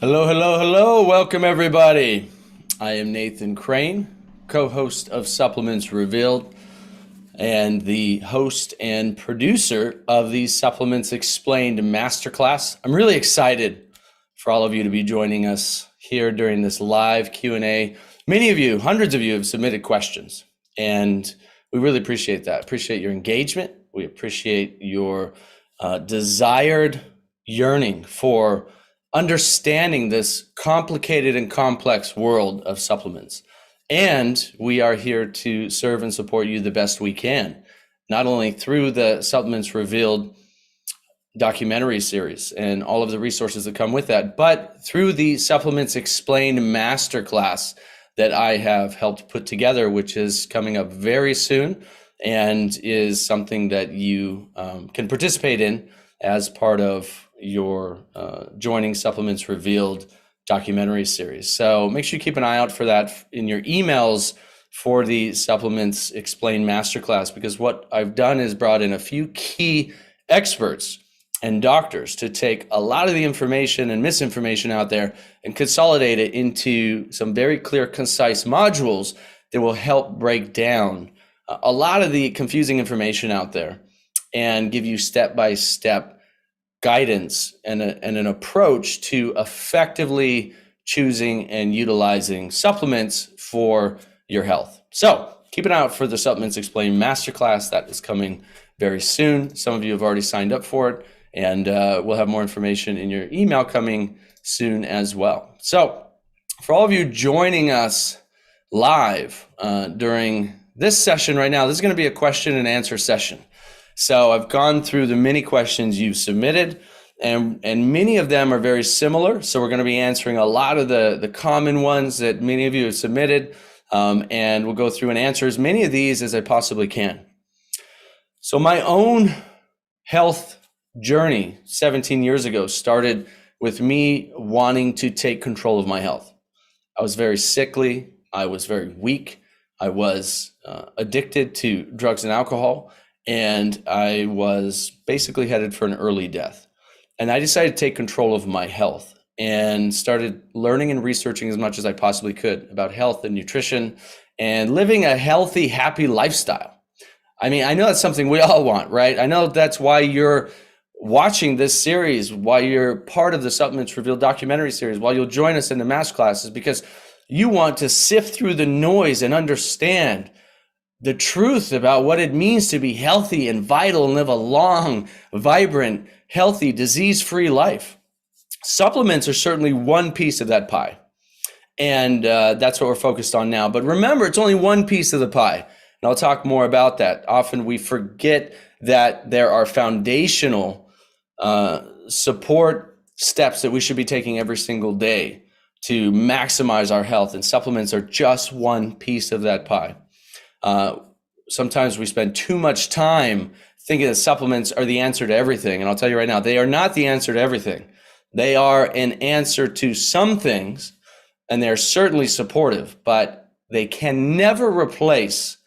Hello, hello, hello. Welcome, everybody. I am Nathan Crane, co-host of Supplements Revealed and the host and producer of the Supplements Explained Masterclass. I'm really excited for all of you to be joining us here during this live Q&A. Many of you, hundreds of you, have submitted questions, and we really appreciate that. Appreciate your engagement. We appreciate your desired yearning for understanding this complicated and complex world of supplements. And we are here to serve and support you the best we can, not only through the Supplements Revealed documentary series and all of the resources that come with that, but through the Supplements Explained Masterclass that I have helped put together, which is coming up very soon and is something that you can participate in as part of your joining Supplements Revealed documentary series. So make sure you keep an eye out for that in your emails for the Supplements Explained Masterclass, because what I've done is brought in a few key experts and doctors to take a lot of the information and misinformation out there and consolidate it into some very clear, concise modules that will help break down a lot of the confusing information out there and give you step-by-step guidance and an approach to effectively choosing and utilizing supplements for your health. So keep an eye out for the Supplements Explained Masterclass. That is coming very soon. Some of you have already signed up for it, and we'll have more information in your email coming soon as well. So for all of you joining us live during this session right now, this is going to be a question and answer session. So I've gone through the many questions you've submitted, and many of them are very similar. So we're going to be answering a lot of the common ones that many of you have submitted, and we'll go through and answer as many of these as I possibly can. So my own health journey 17 years ago started with me wanting to take control of my health. I was very sickly. I was very weak. I was addicted to drugs and alcohol. And I was basically headed for an early death. And I decided to take control of my health and started learning and researching as much as I possibly could about health and nutrition and living a healthy, happy lifestyle. I mean, I know that's something we all want, right? I know that's why you're watching this series, why you're part of the Supplements Revealed documentary series, why you'll join us in the master classes, because you want to sift through the noise and understand the truth about what it means to be healthy and vital and live a long, vibrant, healthy, disease-free life. Supplements are certainly one piece of that pie. And that's what we're focused on now. But remember, it's only one piece of the pie. And I'll talk more about that. Often we forget that there are foundational support steps that we should be taking every single day to maximize our health. And supplements are just one piece of that pie. Sometimes we spend too much time thinking that supplements are the answer to everything. And I'll tell you right now, they are not the answer to everything. They are an answer to some things, and they're certainly supportive, but they can never replace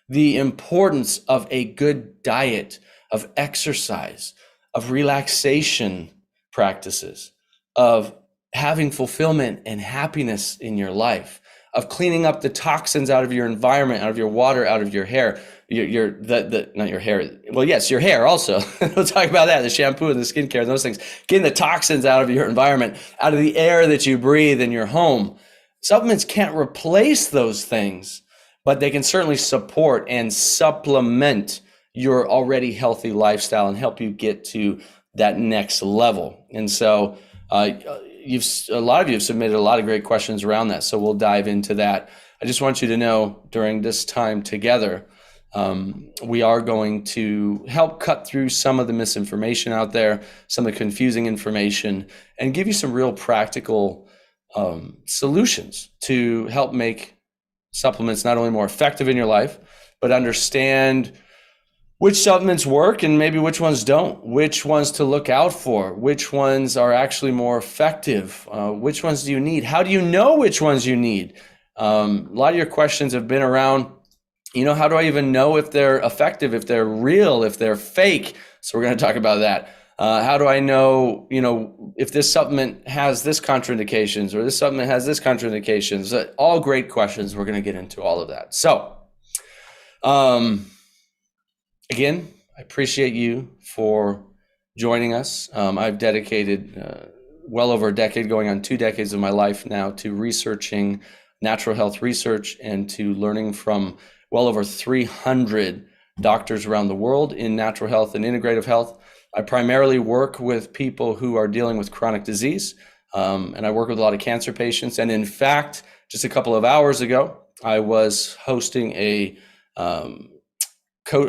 the importance of a good diet, of exercise, of relaxation practices, of having fulfillment and happiness in your life, of cleaning up the toxins out of your environment, out of your water, out of your hair, not your hair. Well, yes, your hair also. We'll talk about that, the shampoo and the skincare and those things. Getting the toxins out of your environment, out of the air that you breathe in your home. Supplements can't replace those things, but they can certainly support and supplement your already healthy lifestyle and help you get to that next level. And so a lot of you have submitted a lot of great questions around that, so we'll dive into that. I just want you to know during this time together, we are going to help cut through some of the misinformation out there, some of the confusing information, and give you some real practical solutions to help make supplements not only more effective in your life, but understand which supplements work and maybe which ones don't, which ones to look out for, which ones are actually more effective, which ones do you need, how do you know which ones you need? A lot of your questions have been around, how do I even know if they're effective, if they're real, if they're fake? So we're going to talk about that. How do I know, if this supplement has this contraindications or this supplement has this contraindications? All great questions. We're going to get into all of that. So, again, I appreciate you for joining us. I've dedicated well over a decade, going on 2 decades of my life now, to researching natural health research and to learning from well over 300 doctors around the world in natural health and integrative health. I primarily work with people who are dealing with chronic disease, and I work with a lot of cancer patients. And in fact, just a couple of hours ago, I was hosting a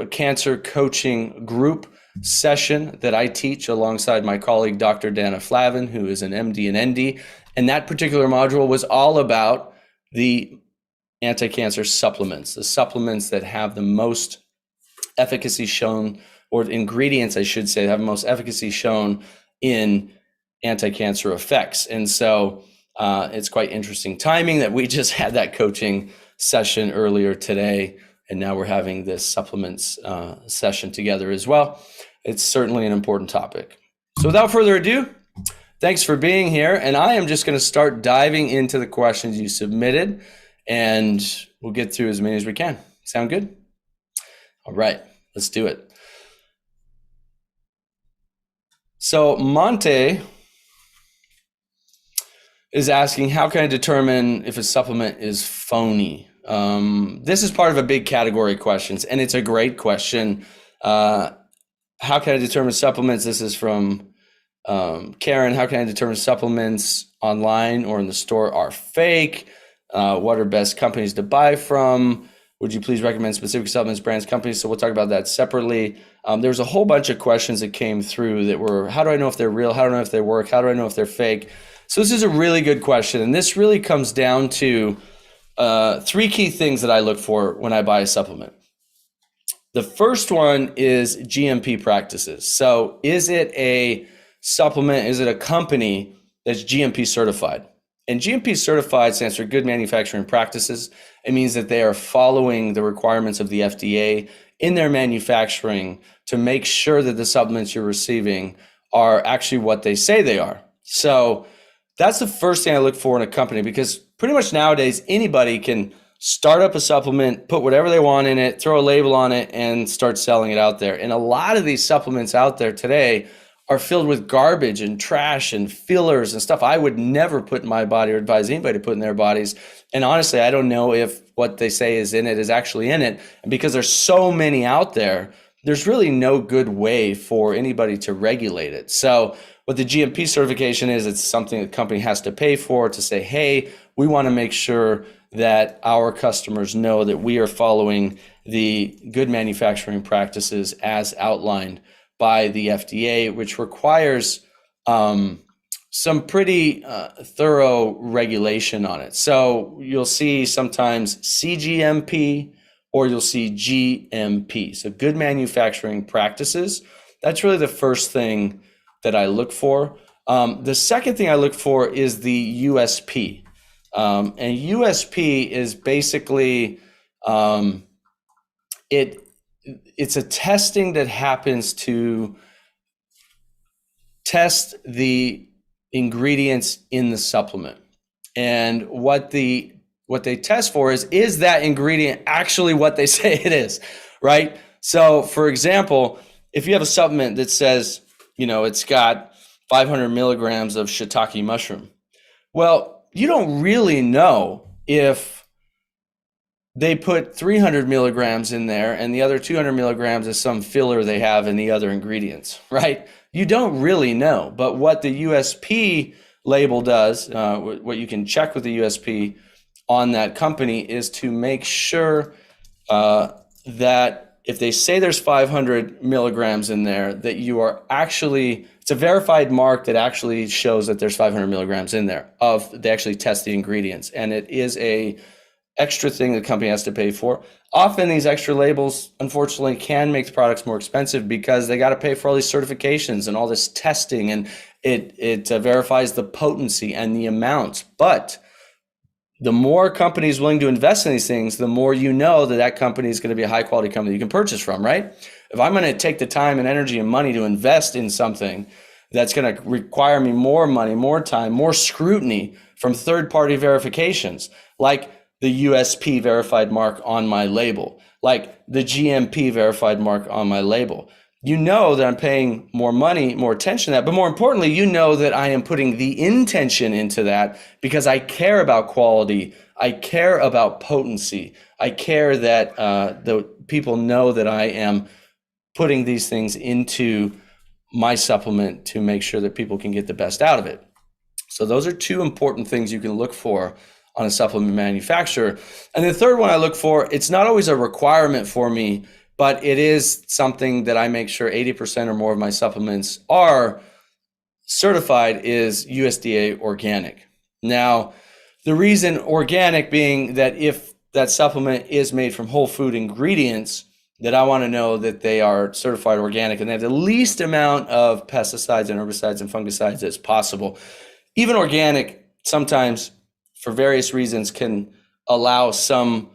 cancer coaching group session that I teach alongside my colleague, Dr. Dana Flavin, who is an MD and ND. And that particular module was all about the anti-cancer supplements, the supplements that have the most efficacy shown, or ingredients, I should say, have the most efficacy shown in anti-cancer effects. And so it's quite interesting timing that we just had that coaching session earlier today, and now we're having this supplements session together as well. It's certainly an important topic. So without further ado, thanks for being here. And I am just going to start diving into the questions you submitted, and we'll get through as many as we can. Sound good? All right, let's do it. So Monte is asking, how can I determine if a supplement is phony? This is part of a big category of questions, and it's a great question. How can I determine supplements? This is from Karen. How can I determine supplements online or in the store are fake? What are best companies to buy from? Would you please recommend specific supplements, brands, companies? So we'll talk about that separately. There's a whole bunch of questions that came through that were, how do I know if they're real? How do I know if they work? How do I know if they're fake? So this is a really good question. And this really comes down to 3 key things that I look for when I buy a supplement. The first one is GMP practices. So is it a supplement? Is it a company that's GMP certified? And GMP certified stands for Good Manufacturing Practices. It means that they are following the requirements of the FDA in their manufacturing to make sure that the supplements you're receiving are actually what they say they are. So that's the first thing I look for in a company, because pretty much nowadays anybody can start up a supplement, put whatever they want in it, throw a label on it, and start selling it out there. And a lot of these supplements out there today are filled with garbage and trash and fillers and stuff I would never put in my body or advise anybody to put in their bodies. And honestly, I don't know if what they say is in it is actually in it. And because there's so many out there, there's really no good way for anybody to regulate it. So what the GMP certification is, it's something the company has to pay for, to say, hey, we want to make sure that our customers know that we are following the good manufacturing practices as outlined by the FDA, which requires some pretty thorough regulation on it. So you'll see sometimes CGMP or you'll see GMP. So good manufacturing practices. That's really the first thing that I look for. The second thing I look for is the USP. And USP is basically it's a testing that happens to test the ingredients in the supplement. And what they test for is that ingredient actually what they say it is, right? So for example, if you have a supplement that says, it's got 500 milligrams of shiitake mushroom, well, you don't really know if they put 300 milligrams in there and the other 200 milligrams is some filler they have in the other ingredients, right? You don't really know. But what the USP label does, what you can check with the USP on that company, is to make sure that if they say there's 500 milligrams in there, that you are actually, it's a verified mark that actually shows that there's 500 milligrams in there they actually test the ingredients. And it is a extra thing the company has to pay for. Often these extra labels, unfortunately, can make the products more expensive because they got to pay for all these certifications and all this testing, and it verifies the potency and the amounts. But the more companies willing to invest in these things, the more that company is going to be a high quality company you can purchase from, right? If I'm going to take the time and energy and money to invest in something that's going to require me more money, more time, more scrutiny from third-party verifications, like the USP verified mark on my label, like the GMP verified mark on my label, you know that I'm paying more money, more attention to that. But more importantly, you know that I am putting the intention into that because I care about quality. I care about potency. I care that the people know that I am putting these things into my supplement to make sure that people can get the best out of it. So those are two important things you can look for on a supplement manufacturer. And the third one I look for, it's not always a requirement for me, but it is something that I make sure 80% or more of my supplements are certified, is USDA organic. Now, the reason organic being that if that supplement is made from whole food ingredients, that I want to know that they are certified organic and they have the least amount of pesticides and herbicides and fungicides as possible. Even organic sometimes, for various reasons, can allow some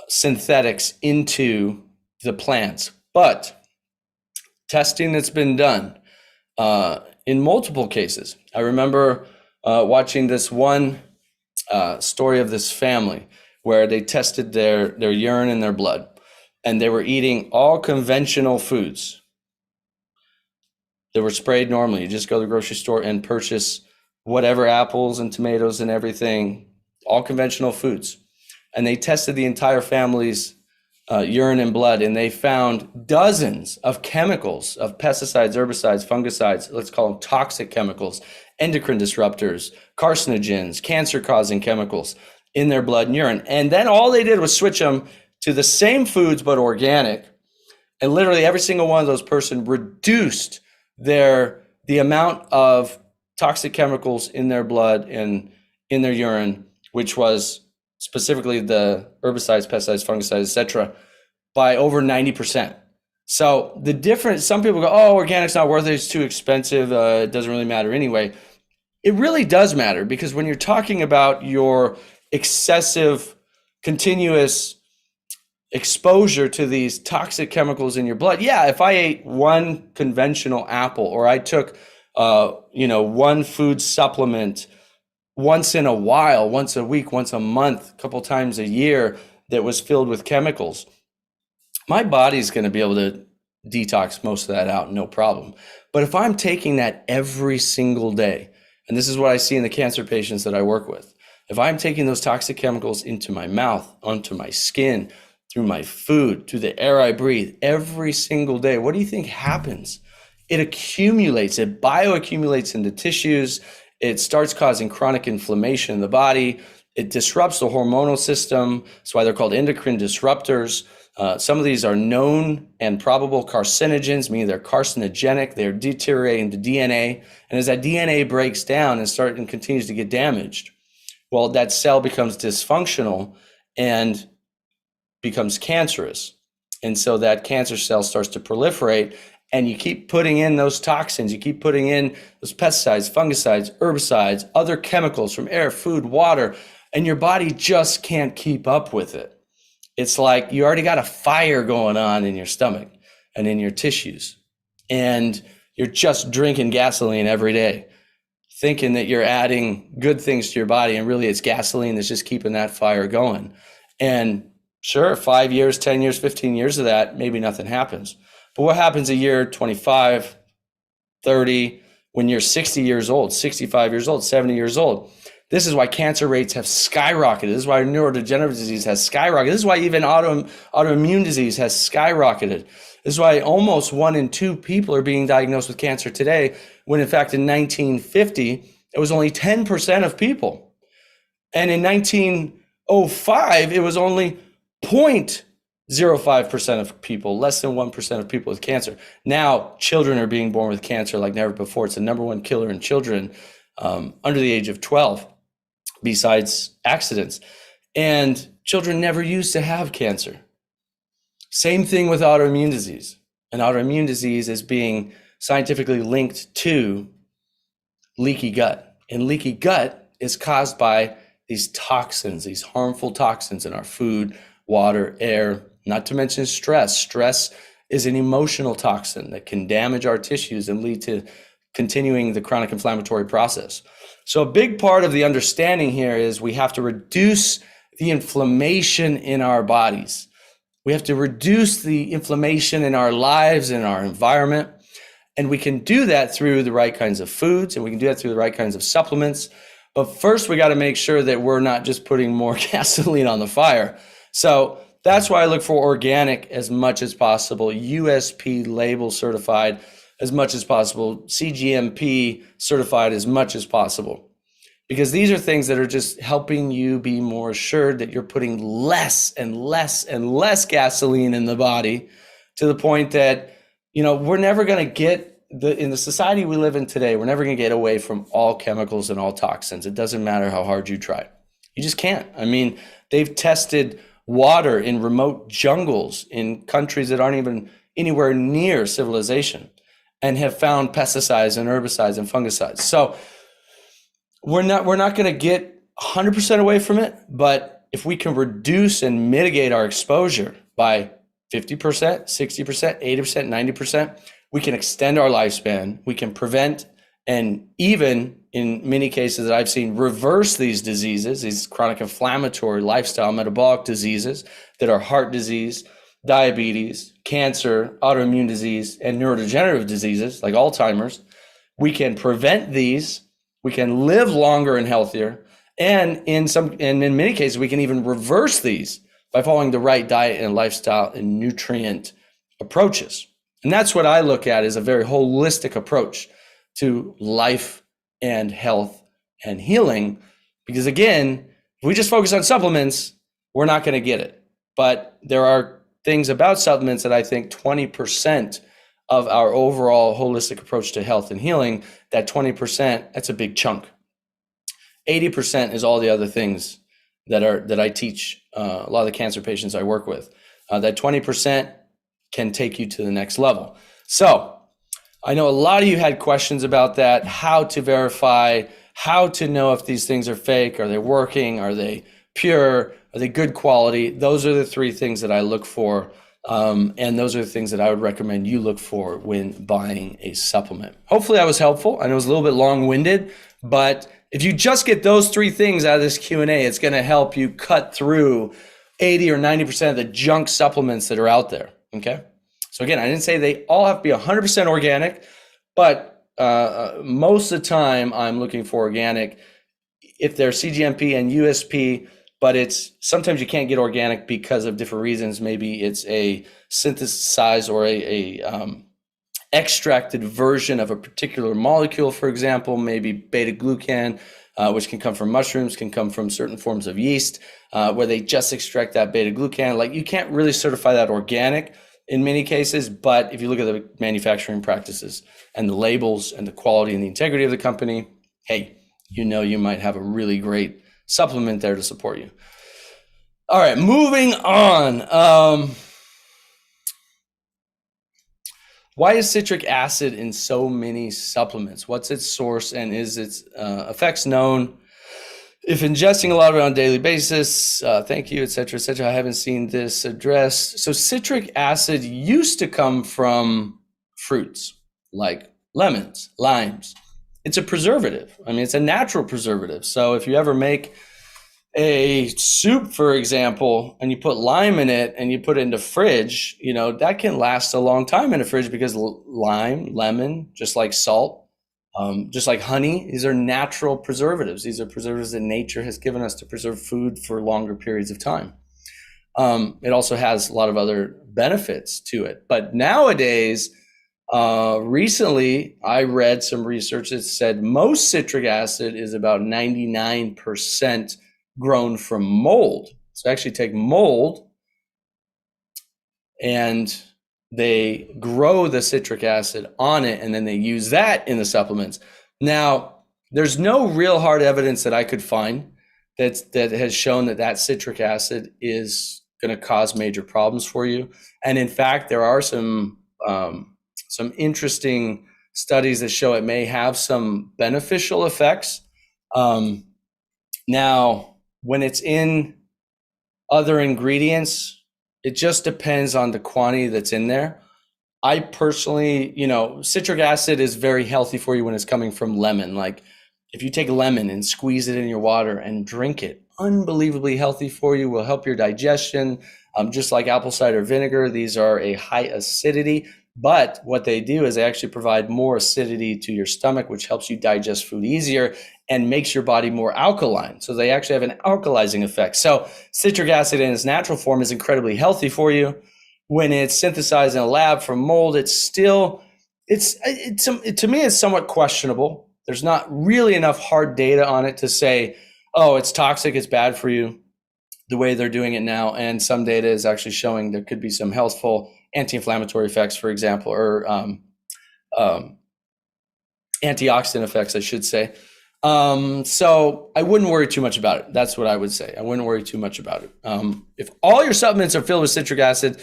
synthetics into the plants. But testing that's been done in multiple cases. I remember watching this one story of this family where they tested their urine and their blood, and they were eating all conventional foods that were sprayed normally. You just go to the grocery store and purchase whatever, apples and tomatoes and everything, all conventional foods. And they tested the entire family's urine and blood, and they found dozens of chemicals, of pesticides, herbicides, fungicides, let's call them toxic chemicals, endocrine disruptors, carcinogens, cancer-causing chemicals in their blood and urine. And then all they did was switch them to the same foods but organic, and literally every single one of those person reduced the amount of toxic chemicals in their blood and in their urine, which was specifically the herbicides, pesticides, fungicides, etc., by over 90%. So the difference, some people go, oh, organic's not worth it, it's too expensive, it doesn't really matter anyway. It really does matter, because when you're talking about your excessive, continuous exposure to these toxic chemicals in your blood, yeah, if I ate one conventional apple, or I took one food supplement once in a while, once a week, once a month, a couple times a year, that was filled with chemicals, my body's going to be able to detox most of that out, no problem. But if I'm taking that every single day, and this is what I see in the cancer patients that I work with, if I'm taking those toxic chemicals into my mouth, onto my skin, through my food, through the air I breathe every single day, what do you think happens? It accumulates, it bioaccumulates into tissues. It starts causing chronic inflammation in the body. It disrupts the hormonal system. That's why they're called endocrine disruptors. Some of these are known and probable carcinogens, meaning they're carcinogenic. They're deteriorating the DNA. And as that DNA breaks down and continues to get damaged, well, that cell becomes dysfunctional and becomes cancerous. And so that cancer cell starts to proliferate, and you keep putting in those toxins, you keep putting in those pesticides, fungicides, herbicides, other chemicals from air, food, water, and your body just can't keep up with it. It's like you already got a fire going on in your stomach and in your tissues, and you're just drinking gasoline every day, thinking that you're adding good things to your body, and really it's gasoline that's just keeping that fire going. And sure, 5 years, 10 years, 15 years of that, maybe nothing happens. But what happens a year, 25, 30, when you're 60 years old, 65 years old, 70 years old? This is why cancer rates have skyrocketed. This is why neurodegenerative disease has skyrocketed. This is why even autoimmune disease has skyrocketed. This is why almost 1 in 2 people are being diagnosed with cancer today, when in fact in 1950, it was only 10% of people. And in 1905, it was only 0.05% of people, less than 1% of people with cancer. Now, children are being born with cancer like never before. It's the number one killer in children under the age of 12, besides accidents. And children never used to have cancer. Same thing with autoimmune disease. And autoimmune disease is being scientifically linked to leaky gut. And leaky gut is caused by these toxins, these harmful toxins in our food, water, air, not to mention stress. Stress is an emotional toxin that can damage our tissues and lead to continuing the chronic inflammatory process. So a big part of the understanding here is we have to reduce the inflammation in our bodies. We have to reduce the inflammation in our lives, in our environment. And we can do that through the right kinds of foods, and we can do that through the right kinds of supplements. But first, we got to make sure that we're not just putting more gasoline on the fire. So that's why I look for organic as much as possible, USP label certified as much as possible, CGMP certified as much as possible. Because these are things that are just helping you be more assured that you're putting less and less and less gasoline in the body, to the point that, we're never going to get in the society we live in today, we're never going to get away from all chemicals and all toxins. It doesn't matter how hard you try. You just can't. I mean, they've tested water in remote jungles in countries that aren't even anywhere near civilization, and have found pesticides and herbicides and fungicides. So we're not going to get 100% away from it, but if we can reduce and mitigate our exposure by 50%, 60%, 80%, 90%, we can extend our lifespan. We can prevent, and even in many cases that I've seen, reverse these diseases, these chronic inflammatory lifestyle metabolic diseases that are heart disease, diabetes, cancer, autoimmune disease, and neurodegenerative diseases like Alzheimer's. We can prevent these. We can live longer and healthier. And in many cases, we can even reverse these by following the right diet and lifestyle and nutrient approaches. And that's what I look at as a very holistic approach to life and health and healing. Because again, if we just focus on supplements, we're not going to get it. But there are things about supplements that I think 20% of our overall holistic approach to health and healing, that 20%, that's a big chunk. 80% is all the other things that I teach a lot of the cancer patients I work with. That 20% can take you to the next level. So I know a lot of you had questions about that, how to verify, how to know if these things are fake, are they working, are they pure, are they good quality? Those are the three things that I look for. And those are the things that I would recommend you look for when buying a supplement. Hopefully that was helpful. I know it was a little bit long-winded, but if you just get those three things out of this Q&A, it's going to help you cut through 80 or 90% of the junk supplements that are out there. Okay. So again, I didn't say they all have to be 100% organic, but most of the time I'm looking for organic if they're CGMP and USP, but sometimes you can't get organic because of different reasons. Maybe it's a synthesized or a extracted version of a particular molecule, for example, maybe beta-glucan, which can come from mushrooms, can come from certain forms of yeast, where they just extract that beta-glucan. Like, you can't really certify that organic in many cases, but if you look at the manufacturing practices and the labels and the quality and the integrity of the company, hey, you might have a really great supplement there to support you. All right, moving on. Why is citric acid in so many supplements? What's its source, and is its effects known? If ingesting a lot of it on a daily basis, thank you, et cetera, et cetera. I haven't seen this addressed. So citric acid used to come from fruits like lemons, limes. It's a preservative. I mean, it's a natural preservative. So if you ever make a soup, for example, and you put lime in it and you put it in the fridge, that can last a long time in the fridge, because lime, lemon, just like salt, just like honey, these are natural preservatives. These are preservatives that nature has given us to preserve food for longer periods of time. It also has a lot of other benefits to it. But nowadays, recently, I read some research that said most citric acid is about 99% grown from mold. So actually take mold and they grow the citric acid on it, and then they use that in the supplements. Now, there's no real hard evidence that I could find that has shown that citric acid is going to cause major problems for you. And in fact, there are some interesting studies that show it may have some beneficial effects. Now, when it's in other ingredients, it just depends on the quantity that's in there. I personally, citric acid is very healthy for you when it's coming from lemon. Like if you take lemon and squeeze it in your water and drink it, unbelievably healthy for you, will help your digestion. Just like apple cider vinegar, these are a high acidity, but what they do is they actually provide more acidity to your stomach, which helps you digest food easier and makes your body more alkaline. So they actually have an alkalizing effect. So citric acid in its natural form is incredibly healthy for you. When it's synthesized in a lab from mold, to me, it's somewhat questionable. There's not really enough hard data on it to say, oh, it's toxic, it's bad for you, the way they're doing it now. And some data is actually showing there could be some healthful anti-inflammatory effects, for example, or antioxidant effects, I should say. So I wouldn't worry too much about it. That's what I would say. I wouldn't worry too much about it. If all your supplements are filled with citric acid,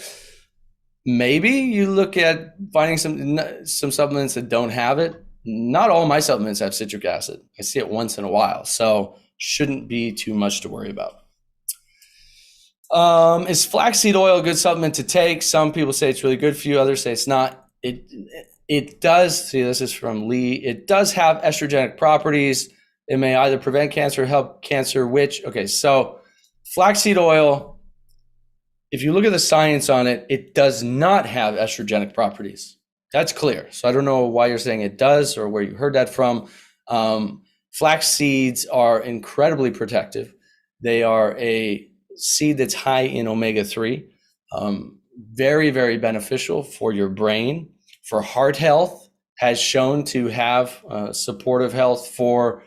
maybe you look at finding some supplements that don't have it. Not all my supplements have citric acid. I see it once in a while, so shouldn't be too much to worry about. Is flaxseed oil a good supplement to take? Some people say it's really good for you. Others say it's not. It does. See, this is from Lee. It does have estrogenic properties. It may either prevent cancer or help cancer. Okay, so flaxseed oil, if you look at the science on it, it does not have estrogenic properties. That's clear. So I don't know why you're saying it does or where you heard that from. Flax seeds are incredibly protective. They are a seed that's high in omega-3, very, very beneficial for your brain, for heart health, has shown to have supportive health for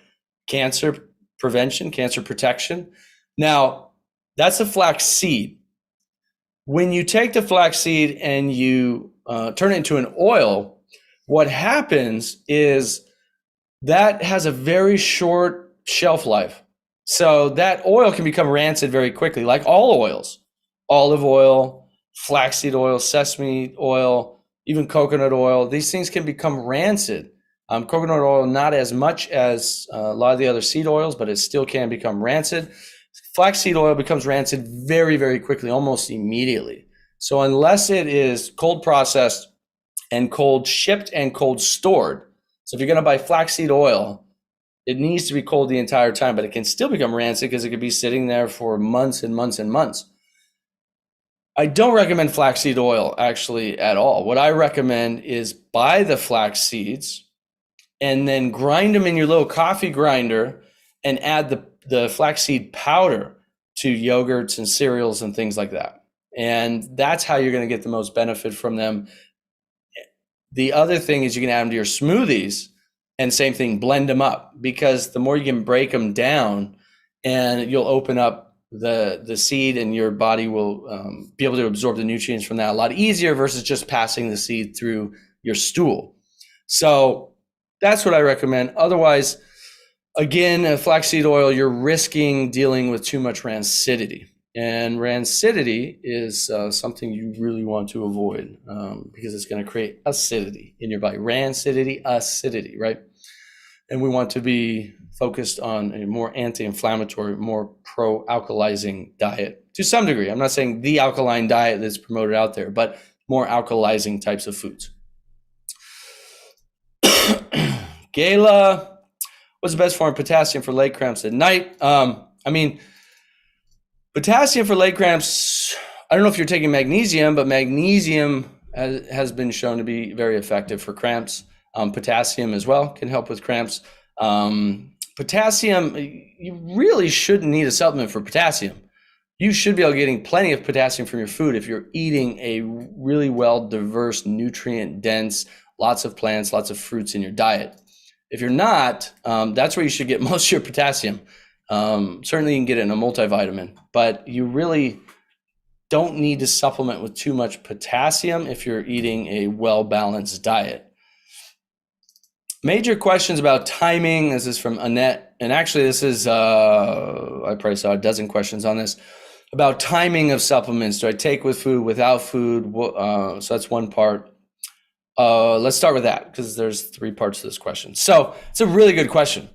cancer prevention, cancer protection. Now, that's a flax seed. When you take the flax seed and you turn it into an oil, what happens is that has a very short shelf life. So that oil can become rancid very quickly, like all oils, olive oil, flaxseed oil, sesame oil, even coconut oil. These things can become rancid. Coconut oil, not as much as a lot of the other seed oils, but it still can become rancid. Flaxseed oil becomes rancid very, very quickly, almost immediately. So unless it is cold processed and cold shipped and cold stored, so if you're going to buy flaxseed oil, it needs to be cold the entire time, but it can still become rancid because it could be sitting there for months and months and months. I don't recommend flaxseed oil actually at all. What I recommend is buy the flax seeds and then grind them in your little coffee grinder and add the flaxseed powder to yogurts and cereals and things like that. And that's how you're going to get the most benefit from them. The other thing is you can add them to your smoothies, and same thing, blend them up, because the more you can break them down, and you'll open up the seed, and your body will be able to absorb the nutrients from that a lot easier versus just passing the seed through your stool. So that's what I recommend. Otherwise, again, flaxseed oil, you're risking dealing with too much rancidity. And rancidity is something you really want to avoid because it's going to create acidity in your body. Rancidity, acidity, right? And we want to be focused on a more anti-inflammatory, more pro-alkalizing diet to some degree. I'm not saying the alkaline diet that's promoted out there, but more alkalizing types of foods. Gayla, what's the best form of potassium for leg cramps at night? Potassium for leg cramps, I don't know if you're taking magnesium, but magnesium has been shown to be very effective for cramps. Potassium as well can help with cramps. Potassium, you really shouldn't need a supplement for potassium. You should be getting plenty of potassium from your food if you're eating a really well diverse, nutrient dense, lots of plants, lots of fruits in your diet. If you're not, that's where you should get most of your potassium. Certainly you can get it in a multivitamin, but you really don't need to supplement with too much potassium if you're eating a well-balanced diet. Major questions about timing. This is from Annette. And actually this is, I probably saw a dozen questions on this, about timing of supplements. Do I take with food, without food? So that's one part. Let's start with that because there's three parts to this question. So it's a really good question.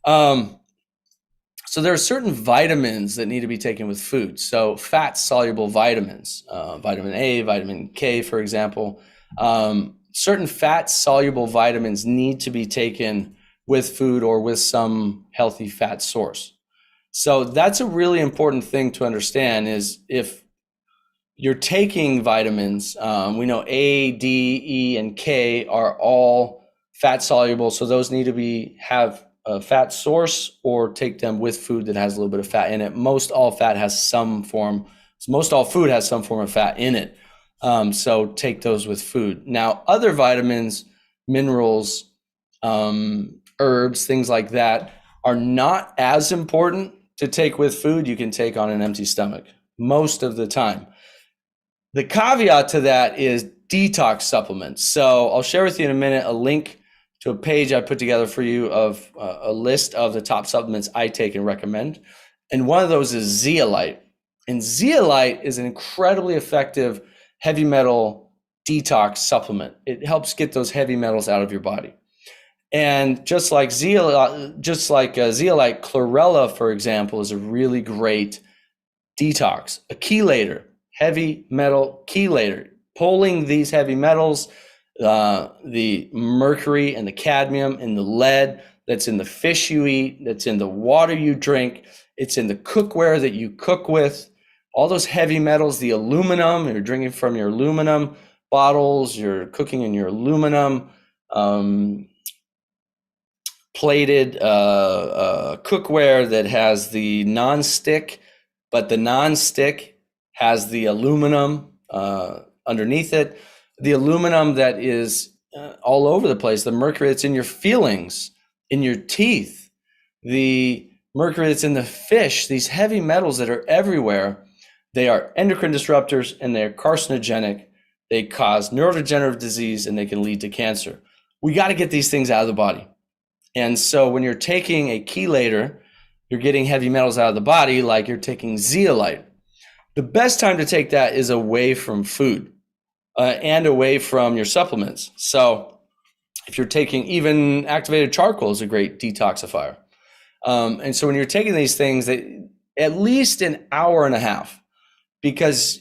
So So there are certain vitamins that need to be taken with food. So fat-soluble vitamins, vitamin A, vitamin K, for example. Certain fat-soluble vitamins need to be taken with food or with some healthy fat source. So that's a really important thing to understand is if you're taking vitamins, we know A, D, E, and K are all fat-soluble, so those need to have a fat source or take them with food that has a little bit of fat in it. Most all food has some form of fat in it. So take those with food. Now, other vitamins, minerals, herbs, things like that are not as important to take with food. You can take on an empty stomach most of the time. The caveat to that is detox supplements. So I'll share with you in a minute a link to a page I put together for you of a list of the top supplements I take and recommend. And one of those is zeolite. And zeolite is an incredibly effective heavy metal detox supplement. It helps get those heavy metals out of your body. And just like zeolite, chlorella, for example, is a really great detox. A chelator, heavy metal chelator, pulling these heavy metals, the mercury and the cadmium and the lead that's in the fish you eat, that's in the water you drink, it's in the cookware that you cook with, all those heavy metals, the aluminum, you're drinking from your aluminum bottles, you're cooking in your aluminum plated cookware that has the non-stick, but the non-stick has the aluminum underneath it. The aluminum that is all over the place, the mercury that's in your feelings, in your teeth, the mercury that's in the fish, these heavy metals that are everywhere, they are endocrine disruptors and they're carcinogenic. They cause neurodegenerative disease and they can lead to cancer. We got to get these things out of the body. And so when you're taking a chelator, you're getting heavy metals out of the body like you're taking zeolite. The best time to take that is away from food. And away from your supplements. So if you're taking, even activated charcoal is a great detoxifier. And so when you're taking these things, at least an hour and a half, because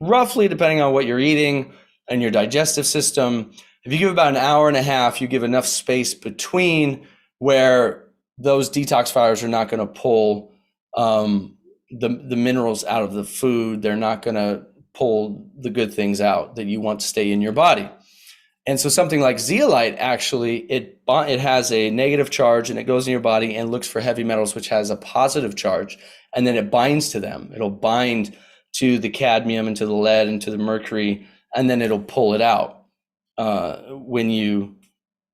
roughly depending on what you're eating and your digestive system, if you give about an hour and a half, you give enough space between where those detoxifiers are not going to pull the minerals out of the food. They're not going to pull the good things out that you want to stay in your body. And so something like zeolite, actually, it has a negative charge and it goes in your body and looks for heavy metals, which has a positive charge, and then it binds to them. It'll bind to the cadmium and to the lead and to the mercury, and then it'll pull it out when you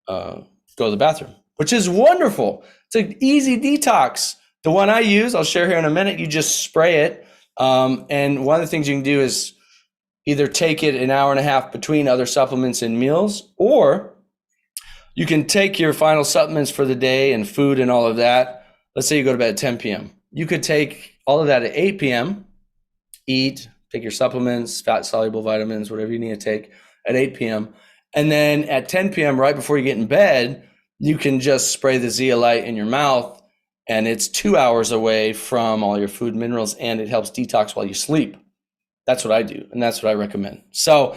go to the bathroom, which is wonderful. It's an easy detox. The one I use, I'll share here in a minute, you just spray it. And one of the things you can do is either take it an hour and a half between other supplements and meals, or you can take your final supplements for the day and food and all of that. Let's say you go to bed at 10 p.m. You could take all of that at 8 p.m., take your supplements, fat-soluble vitamins, whatever you need to take at 8 p.m. And then at 10 p.m., right before you get in bed, you can just spray the zeolite in your mouth, and it's 2 hours away from all your food minerals, and it helps detox while you sleep. That's what I do, and that's what I recommend. So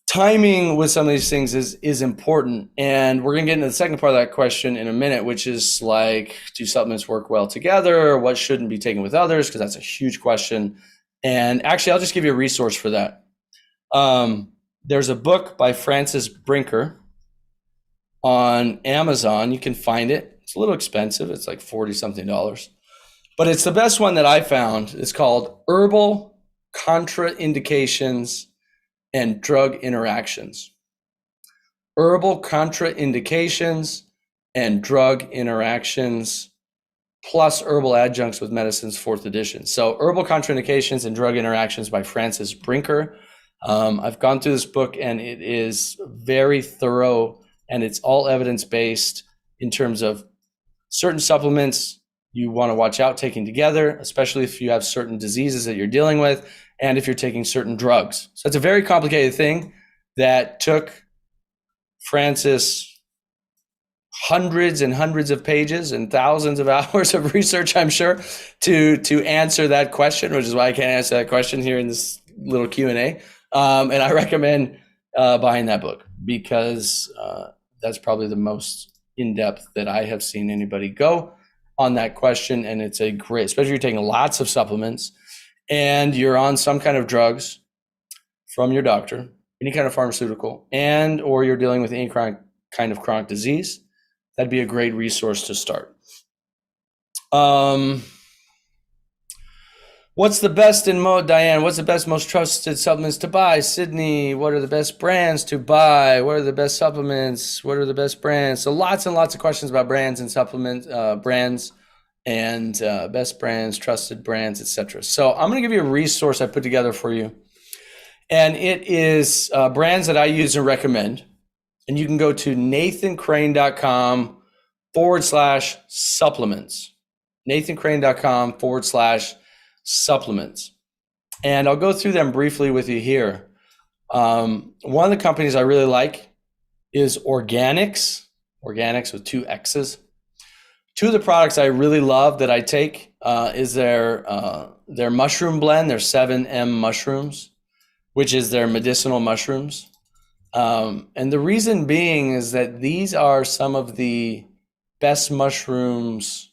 timing with some of these things is important, and we're going to get into the second part of that question in a minute, which is like, do supplements work well together? What shouldn't be taken with others? Because that's a huge question. And actually, I'll just give you a resource for that. There's a book by Francis Brinker on Amazon. You can find it. It's a little expensive. It's like $40-something. But it's the best one that I found. It's called Herbal Contraindications and Drug Interactions. Herbal Contraindications and Drug Interactions plus Herbal Adjuncts with Medicines, 4th edition. So Herbal Contraindications and Drug Interactions by Francis Brinker. I've gone through this book and it is very thorough and it's all evidence-based in terms of certain supplements you want to watch out taking together, especially if you have certain diseases that you're dealing with and if you're taking certain drugs. So it's a very complicated thing that took Francis hundreds and hundreds of pages and thousands of hours of research, I'm sure, to answer that question, which is why I can't answer that question here in this little Q&A. And I recommend buying that book because that's probably the most in-depth that I have seen anybody go on that question. And it's a great, especially if you're taking lots of supplements and you're on some kind of drugs from your doctor, any kind of pharmaceutical, and or you're dealing with any kind of chronic disease, that'd be a great resource to start. What's the best Diane, what's the best, most trusted supplements to buy? Sydney, what are the best brands to buy? What are the best supplements? What are the best brands? So lots and lots of questions about brands and supplement brands and best brands, trusted brands, etc. So I'm going to give you a resource I put together for you. And it is brands that I use and recommend. And you can go to nathancrane.com/supplements. nathancrane.com/supplements. And I'll go through them briefly with you here. One of the companies I really like is Organics with 2 X's. 2 of the products I really love that I take is their mushroom blend, their 7M mushrooms, which is their medicinal mushrooms. And the reason being is that these are some of the best mushrooms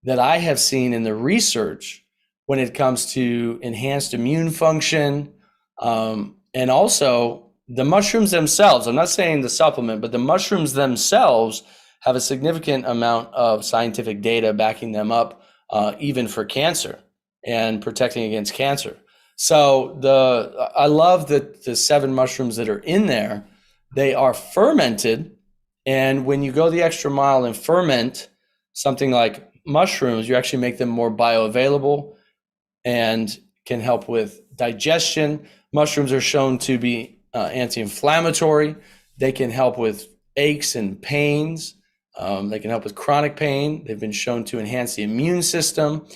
that I have seen in the research when it comes to enhanced immune function, and also the mushrooms themselves. I'm not saying the supplement, but the mushrooms themselves have a significant amount of scientific data backing them up, even for cancer and protecting against cancer. So I love that the 7 mushrooms that are in there, they are fermented. And when you go the extra mile and ferment something like mushrooms, you actually make them more bioavailable and can help with digestion. Mushrooms are shown to be anti-inflammatory. They can help with aches and pains. They can help with chronic pain. They've been shown to enhance the immune system.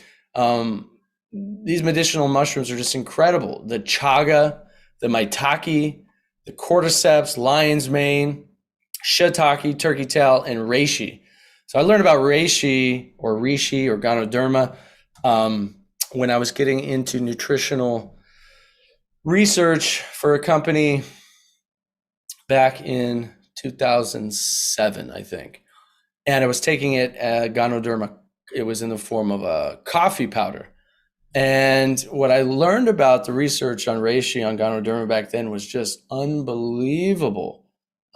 These medicinal mushrooms are just incredible. The chaga, the maitake, the cordyceps, lion's mane, shiitake, turkey tail, and reishi. So I learned about reishi or ganoderma when I was getting into nutritional research for a company back in 2007, I think. And I was taking it, ganoderma. It was in the form of a coffee powder. And what I learned about the research on reishi, on ganoderma back then was just unbelievable,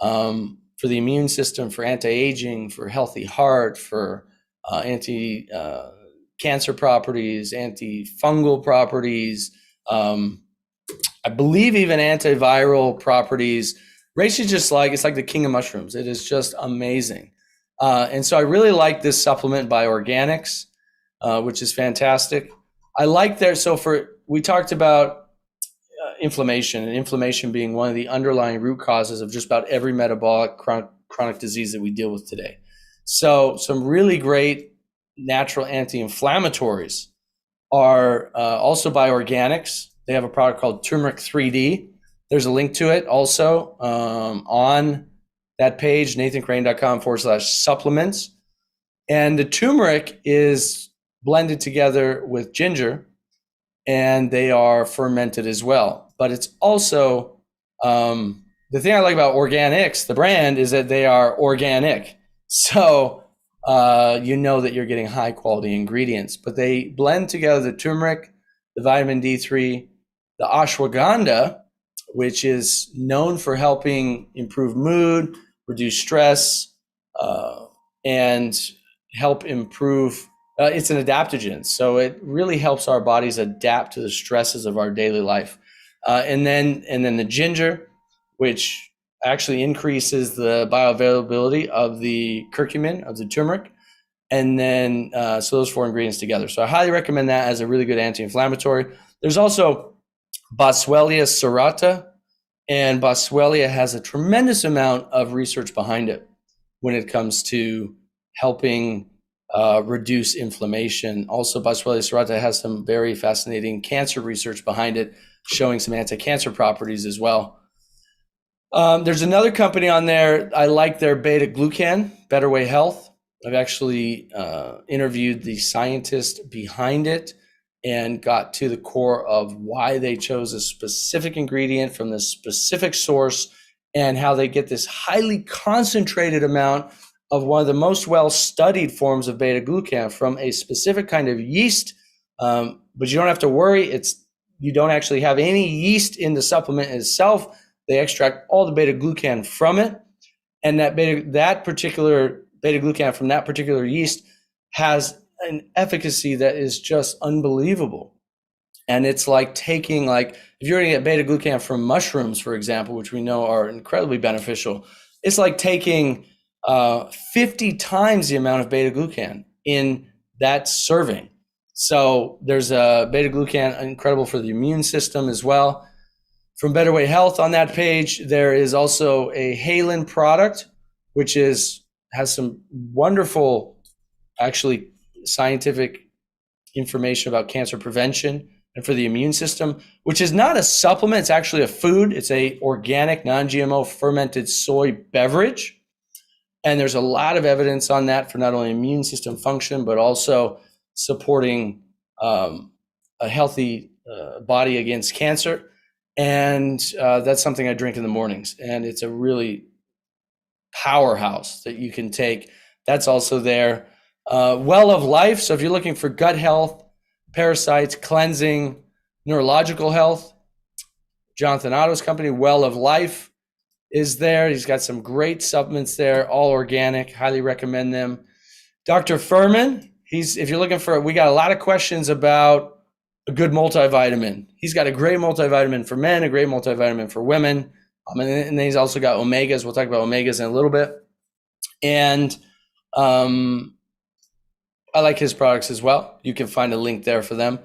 for the immune system, for anti-aging, for healthy heart, for anti-cancer properties, antifungal properties, I believe even antiviral properties. Reishi is just it's like the king of mushrooms. It is just amazing. And so I really like this supplement by Organics, which is fantastic. I like we talked about inflammation, and inflammation being one of the underlying root causes of just about every metabolic chronic disease that we deal with today. So some really great natural anti-inflammatories are also by Organics. They have a product called Turmeric 3D. There's a link to it also on that page, nathancrane.com/supplements. And the turmeric is blended together with ginger, and they are fermented as well. But it's also, the thing I like about Organics, the brand, is that they are organic. So you know that you're getting high quality ingredients. But they blend together the turmeric, the vitamin D3, the ashwagandha, which is known for helping improve mood, reduce stress, and help improve. It's an adaptogen, so it really helps our bodies adapt to the stresses of our daily life. And then the ginger, which actually increases the bioavailability of the curcumin, of the turmeric. And then, so those 4 ingredients together. So I highly recommend that as a really good anti-inflammatory. There's also Boswellia serrata, and Boswellia has a tremendous amount of research behind it when it comes to helping reduce inflammation. Also, Boswellia serrata has some very fascinating cancer research behind it, showing some anti-cancer properties as well. There's another company on there. I like their beta-glucan Better Way Health. I've actually interviewed the scientist behind it and got to the core of why they chose a specific ingredient from this specific source and how they get this highly concentrated amount of one of the most well-studied forms of beta-glucan from a specific kind of yeast. But you don't have to worry. You don't actually have any yeast in the supplement itself. They extract all the beta-glucan from it. And that particular beta-glucan from that particular yeast has an efficacy that is just unbelievable. And it's like taking, if you're going to get beta-glucan from mushrooms, for example, which we know are incredibly beneficial, it's like taking 50 times the amount of beta-glucan in that serving. So there's a beta-glucan incredible for the immune system as well. From Better Way Health on that page, there is also a Halen product, which has some wonderful, actually, scientific information about cancer prevention and for the immune system, which is not a supplement. It's actually a food. It's a organic, non-GMO fermented soy beverage. And there's a lot of evidence on that for not only immune system function, but also supporting a healthy body against cancer. And that's something I drink in the mornings. And it's a really powerhouse that you can take. That's also there. Well of Life. So if you're looking for gut health, parasites, cleansing, neurological health, Jonathan Otto's company, Well of Life, is there. He's got some great supplements there, all organic. Highly recommend them. Dr. Furman, if you're looking for, we got a lot of questions about a good multivitamin. He's got a great multivitamin for men, a great multivitamin for women. And then he's also got omegas. We'll talk about omegas in a little bit. And I like his products as well. You can find a link there for them.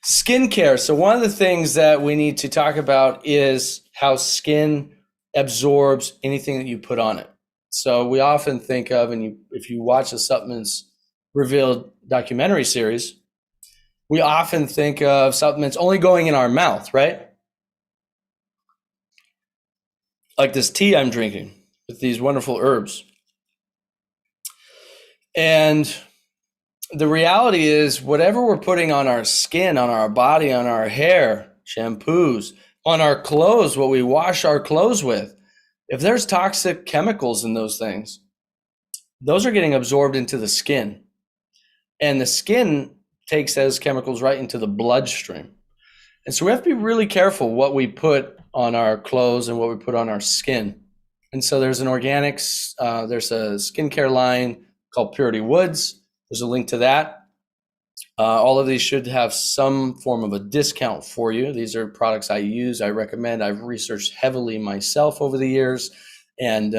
Skincare. So one of the things that we need to talk about is how skin absorbs anything that you put on it. So we often think of, and if you watch the Supplements Revealed documentary series, we often think of supplements only going in our mouth, right? Like this tea I'm drinking with these wonderful herbs. And the reality is, whatever we're putting on our skin, on our body, on our hair, shampoos, on our clothes, what we wash our clothes with, if there's toxic chemicals in those things, those are getting absorbed into the skin. And the skin takes those chemicals right into the bloodstream. And so we have to be really careful what we put on our clothes and what we put on our skin. And so there's an organics, there's a skincare line called Purity Woods. There's a link to that. All of these should have some form of a discount for you. These are products I use, I recommend. I've researched heavily myself over the years, and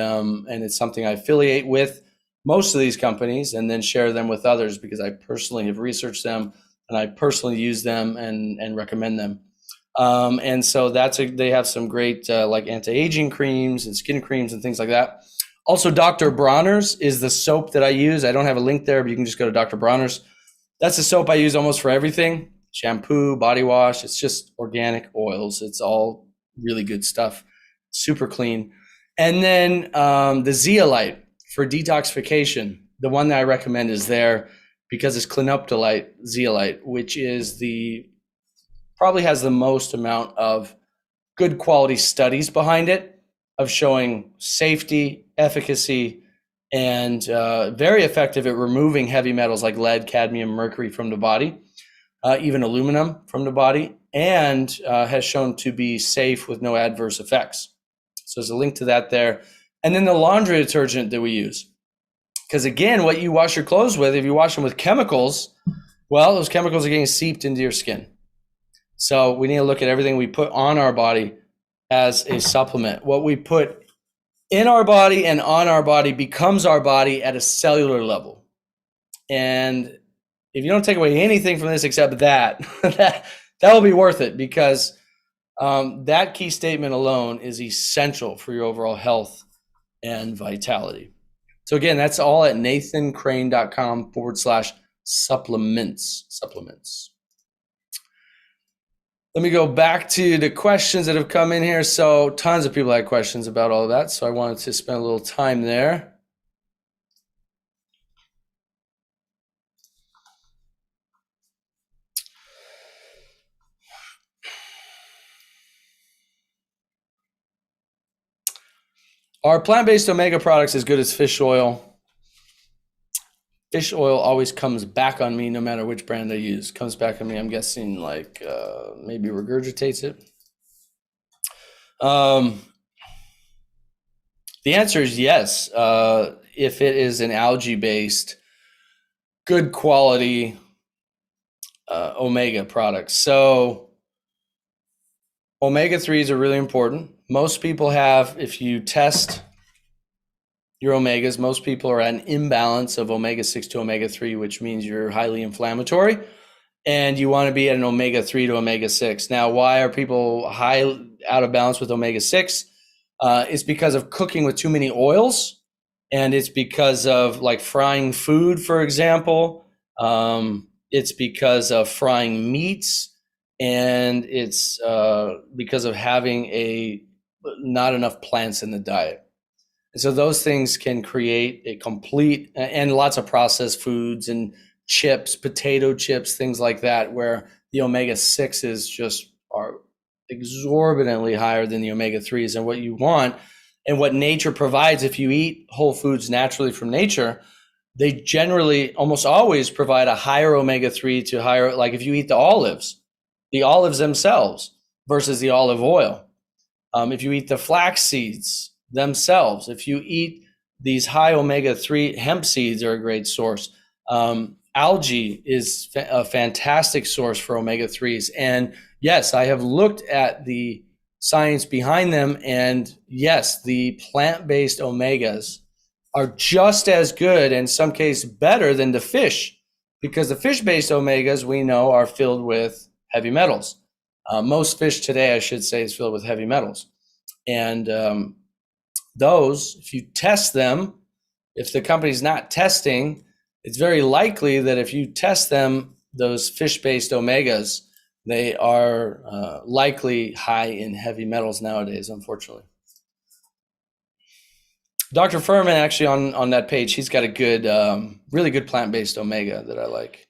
it's something I affiliate with most of these companies and then share them with others because I personally have researched them and I personally use them and recommend them. And so they have some great like anti-aging creams and skin creams and things like that. Also, Dr. Bronner's is the soap that I use. I don't have a link there, but you can just go to Dr. Bronner's. That's the soap I use almost for everything. Shampoo, body wash. It's just organic oils. It's all really good stuff. Super clean. And then the zeolite for detoxification. The one that I recommend is there because it's clinoptilite zeolite, which is probably has the most amount of good quality studies behind it of showing safety, efficacy, and very effective at removing heavy metals like lead, cadmium, mercury from the body, even aluminum from the body, and has shown to be safe with no adverse effects. So there's a link to that there. And then the laundry detergent that we use. Because again, what you wash your clothes with, if you wash them with chemicals, well, those chemicals are getting seeped into your skin. So we need to look at everything we put on our body as a supplement. What we put in our body and on our body becomes our body at a cellular level. And if you don't take away anything from this except that will be worth it, because that key statement alone is essential for your overall health and vitality. So again, that's all at nathancrane.com/supplements. Let me go back to the questions that have come in here. So tons of people had questions about all of that. So I wanted to spend a little time there. Are plant-based omega products as good as fish oil? Fish oil always comes back on me no matter which brand I use. Comes back on me, I'm guessing, like maybe regurgitates it. The answer is yes. If it is an algae-based, good quality omega product. So omega-3s are really important. Most people have, if you test your omegas, most people are at an imbalance of omega-6 to omega-3, which means you're highly inflammatory, and you want to be at an omega-3 to omega-6. Now, why are people out of balance with omega-6? It's because of cooking with too many oils, and it's because of like frying food, for example. It's because of frying meats, and it's because of having not enough plants in the diet. And so those things can create a complete, and lots of processed foods and chips, potato chips, things like that, where the omega-6s just are exorbitantly higher than the omega-3s. And what you want, and what nature provides, if you eat whole foods naturally from nature, they generally almost always provide a higher omega-3 to higher, like if you eat the olives themselves versus the olive oil. If you eat the flax seeds themselves, if you eat these high omega-3, hemp seeds are a great source. Algae is a fantastic source for omega-3s. And yes, I have looked at the science behind them, and yes, the plant-based omegas are just as good, in some cases better than the fish, because the fish-based omegas we know are filled with heavy metals. Most fish today, I should say, is filled with heavy metals. And those, if you test them, if the company's not testing, it's very likely that if you test them, those fish-based omegas, they are likely high in heavy metals nowadays, unfortunately. Dr. Furman, actually on that page, he's got a good, really good plant-based omega that I like.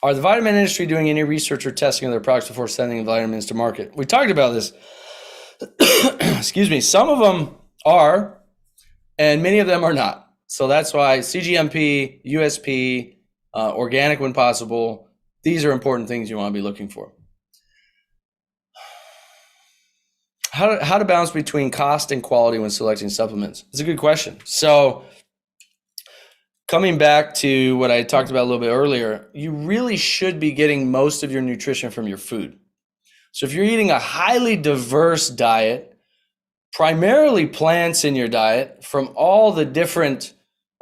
Are the vitamin industry doing any research or testing of their products before sending vitamins to market? We talked about this. Excuse me. Some of them are, and many of them are not. So that's why CGMP, USP, organic when possible, these are important things you want to be looking for. How to balance between cost and quality when selecting supplements? It's a good question. So coming back to what I talked about a little bit earlier, you really should be getting most of your nutrition from your food. So if you're eating a highly diverse diet, primarily plants in your diet from all the different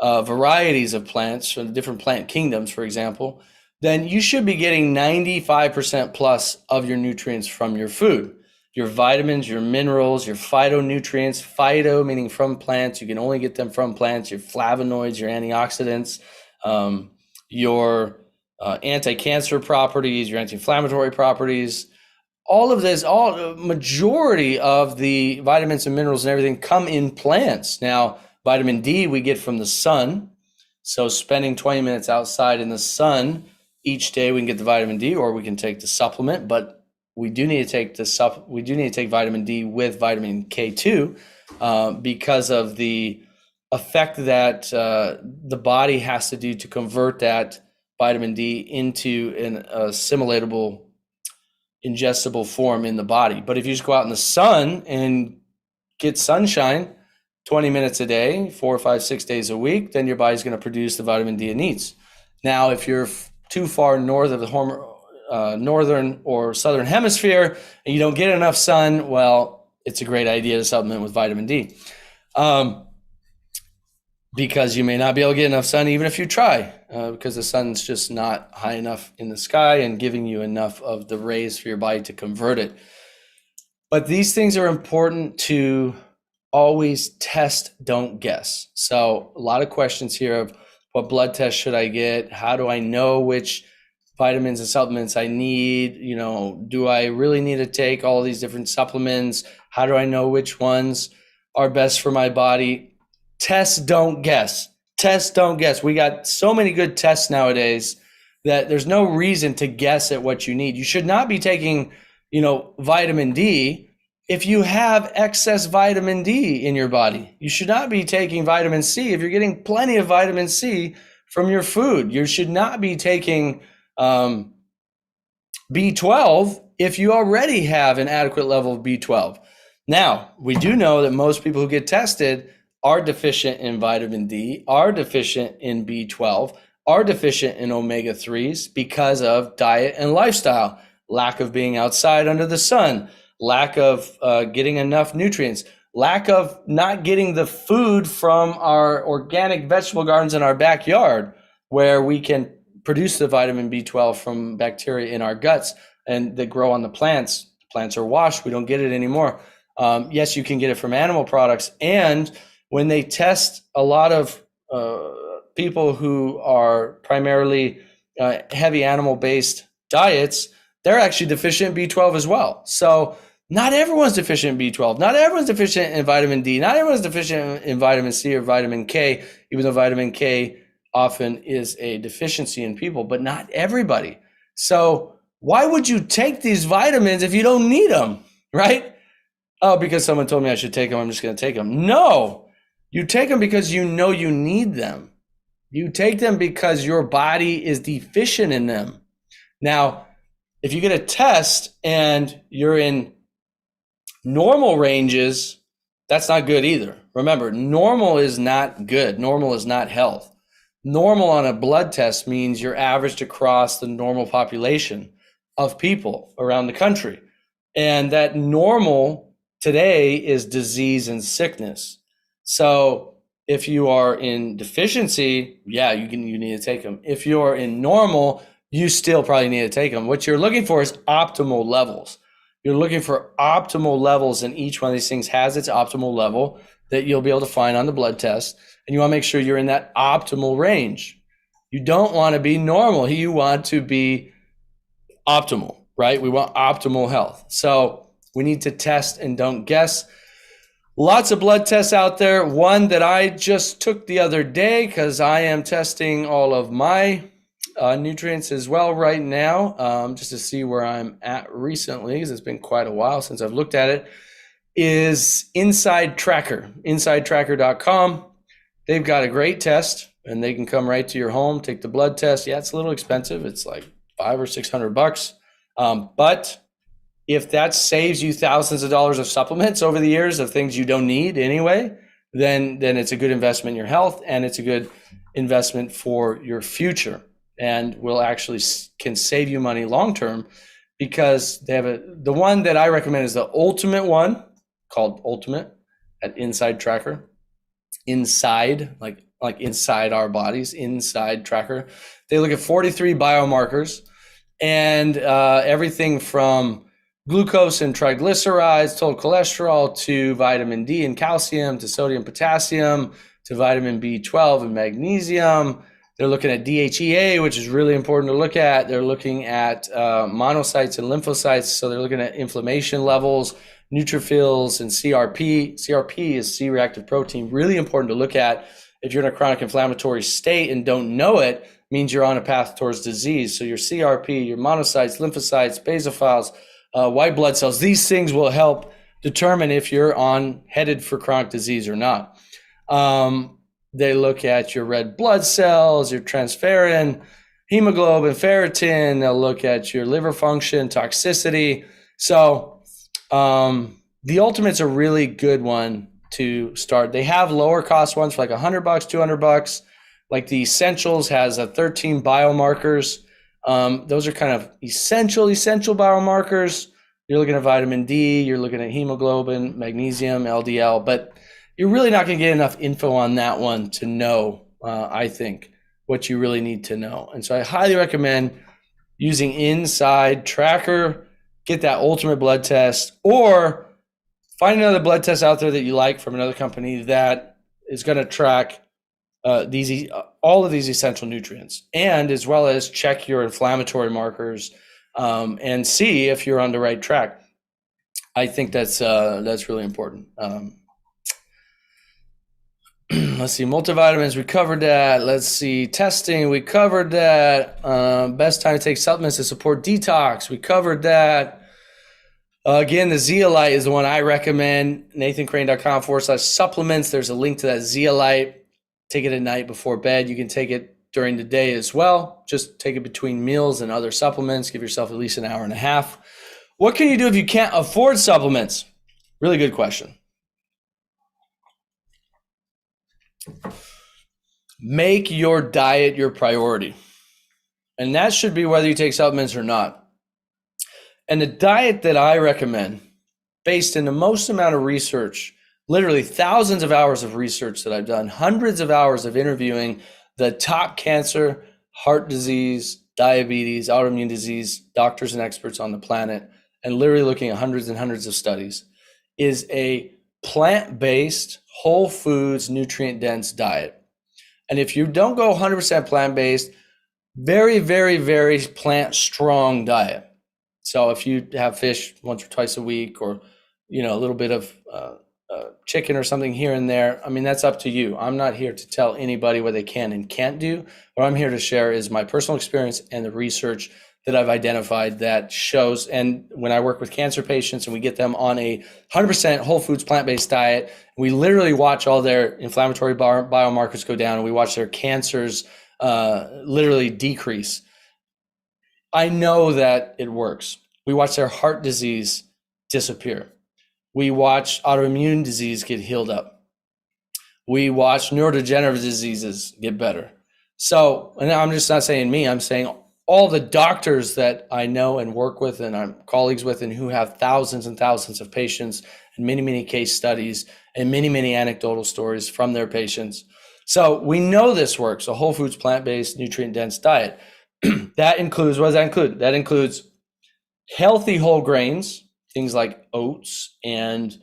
varieties of plants, from the different plant kingdoms, for example, then you should be getting 95% plus of your nutrients from your food. Your vitamins, your minerals, your phytonutrients, phyto meaning from plants, you can only get them from plants, your flavonoids, your antioxidants, your anti-cancer properties, your anti-inflammatory properties. All of this, majority of the vitamins and minerals and everything come in plants. Now, vitamin D we get from the sun. So spending 20 minutes outside in the sun each day, we can get the vitamin D, or we can take the supplement, but we do need to take vitamin D with vitamin K2 because of the effect that the body has to do to convert that vitamin D into an assimilatable, ingestible form in the body. But if you just go out in the sun and get sunshine 20 minutes a day, 4 or 5, 6 days a week, then your body's going to produce the vitamin D it needs. Now, if you're too far north of the northern or southern hemisphere and you don't get enough sun, well, it's a great idea to supplement with vitamin D because you may not be able to get enough sun even if you try because the sun's just not high enough in the sky and giving you enough of the rays for your body to convert it. But these things are important to always test, don't guess. So a lot of questions here of what blood test should I get? How do I know which vitamins and supplements I need? You know, do I really need to take all these different supplements? How do I know which ones are best for my body? Test, don't guess. Test, don't guess. We got so many good tests nowadays that there's no reason to guess at what you need. You should not be taking, vitamin D if you have excess vitamin D in your body, you should not be taking vitamin C. If you're getting plenty of vitamin C from your food, you should not be taking B12 if you already have an adequate level of B12. Now, we do know that most people who get tested are deficient in vitamin D, are deficient in B12, are deficient in omega-3s because of diet and lifestyle, lack of being outside under the sun, lack of getting enough nutrients, lack of not getting the food from our organic vegetable gardens in our backyard where we can produce the vitamin B12 from bacteria in our guts and that grow on the plants. Plants are washed. We don't get it anymore. Yes, you can get it from animal products. And when they test a lot of people who are primarily heavy animal-based diets, they're actually deficient in B12 as well. So not everyone's deficient in B12. Not everyone's deficient in vitamin D. Not everyone's deficient in vitamin C or vitamin K, even though vitamin K often is a deficiency in people, but not everybody. So why would you take these vitamins if you don't need them, right? Oh, because someone told me I should take them, I'm just going to take them. No, you take them because you know you need them. You take them because your body is deficient in them. Now, if you get a test and you're in normal ranges, that's not good either. Remember, normal is not good. Normal is not health. Normal on a blood test means you're averaged across the normal population of people around the country. And that normal today is disease and sickness. So if you are in deficiency, yeah, you need to take them. If you're in normal, you still probably need to take them. What you're looking for is optimal levels. You're looking for optimal levels, and each one of these things has its optimal level that you'll be able to find on the blood test. And you want to make sure you're in that optimal range. You don't want to be normal. You want to be optimal, right? We want optimal health. So we need to test and don't guess. Lots of blood tests out there. One that I just took the other day because I am testing all of my nutrients as well right now, just to see where I'm at recently, because it's been quite a while since I've looked at it, is Inside Tracker, insidetracker.com. They've got a great test, and they can come right to your home, take the blood test. Yeah, it's a little expensive. It's like $500 or $600. But if that saves you thousands of dollars of supplements over the years of things you don't need anyway, then it's a good investment in your health, and it's a good investment for your future, and will actually can save you money long-term, because they have the one that I recommend is the ultimate one, called Ultimate at Inside Tracker. Inside, like inside our bodies, Inside Tracker. They look at 43 biomarkers, and everything from glucose and triglycerides, total cholesterol, to vitamin D and calcium, to sodium, potassium, to vitamin B12 and magnesium. They're looking at DHEA, which is really important to look at. They're looking at monocytes and lymphocytes. So they're looking at inflammation levels, neutrophils, and CRP. CRP is C-reactive protein. Really important to look at. If you're in a chronic inflammatory state and don't know it, means you're on a path towards disease. So your CRP, your monocytes, lymphocytes, basophils, white blood cells, these things will help determine if you're headed for chronic disease or not. They look at your red blood cells, your transferrin, hemoglobin, ferritin. They'll look at your liver function, toxicity. So the Ultimate's a really good one to start. They have lower cost ones for like $100, $200. Like the Essentials has 13 biomarkers. Those are kind of essential biomarkers. You're looking at vitamin D, you're looking at hemoglobin, magnesium, LDL, but you're really not going to get enough info on that one to know, I think, what you really need to know. And so I highly recommend using Inside Tracker, get that Ultimate blood test, or find another blood test out there that you like from another company that is going to track all of these essential nutrients, and as well as check your inflammatory markers and see if you're on the right track. I think that's really important. Let's see, multivitamins, we covered that. Let's see, testing, we covered that. Best time to take supplements to support detox, we covered that. Again, the zeolite is the one I recommend. NathanCrane.com/supplements. There's a link to that zeolite. Take it at night before bed. You can take it during the day as well. Just take it between meals and other supplements. Give yourself at least an hour and a half. What can you do if you can't afford supplements? Really good question. Make your diet your priority. And that should be whether you take supplements or not. And the diet that I recommend, based in the most amount of research, literally thousands of hours of research that I've done, hundreds of hours of interviewing the top cancer, heart disease, diabetes, autoimmune disease, doctors and experts on the planet, and literally looking at hundreds and hundreds of studies, is a plant-based, whole foods, nutrient-dense diet. And if you don't go 100% plant-based, very, very, very plant-strong diet. So if you have fish once or twice a week, or a little bit of chicken or something here and there, I mean, that's up to you. I'm not here to tell anybody what they can and can't do. What I'm here to share is my personal experience and the research that I've identified that shows. And when I work with cancer patients and we get them on a 100% whole foods plant-based diet, we literally watch all their inflammatory biomarkers go down, and we watch their cancers literally decrease. I know that it works. We watch their heart disease disappear. We watch autoimmune disease get healed up. We watch neurodegenerative diseases get better. So, and I'm just not saying me, I'm saying all the doctors that I know and work with and I'm colleagues with, and who have thousands and thousands of patients and many, many case studies and many, many anecdotal stories from their patients. So we know this works, a whole foods, plant-based, nutrient-dense diet. That includes, what does that include? That includes healthy whole grains, things like oats and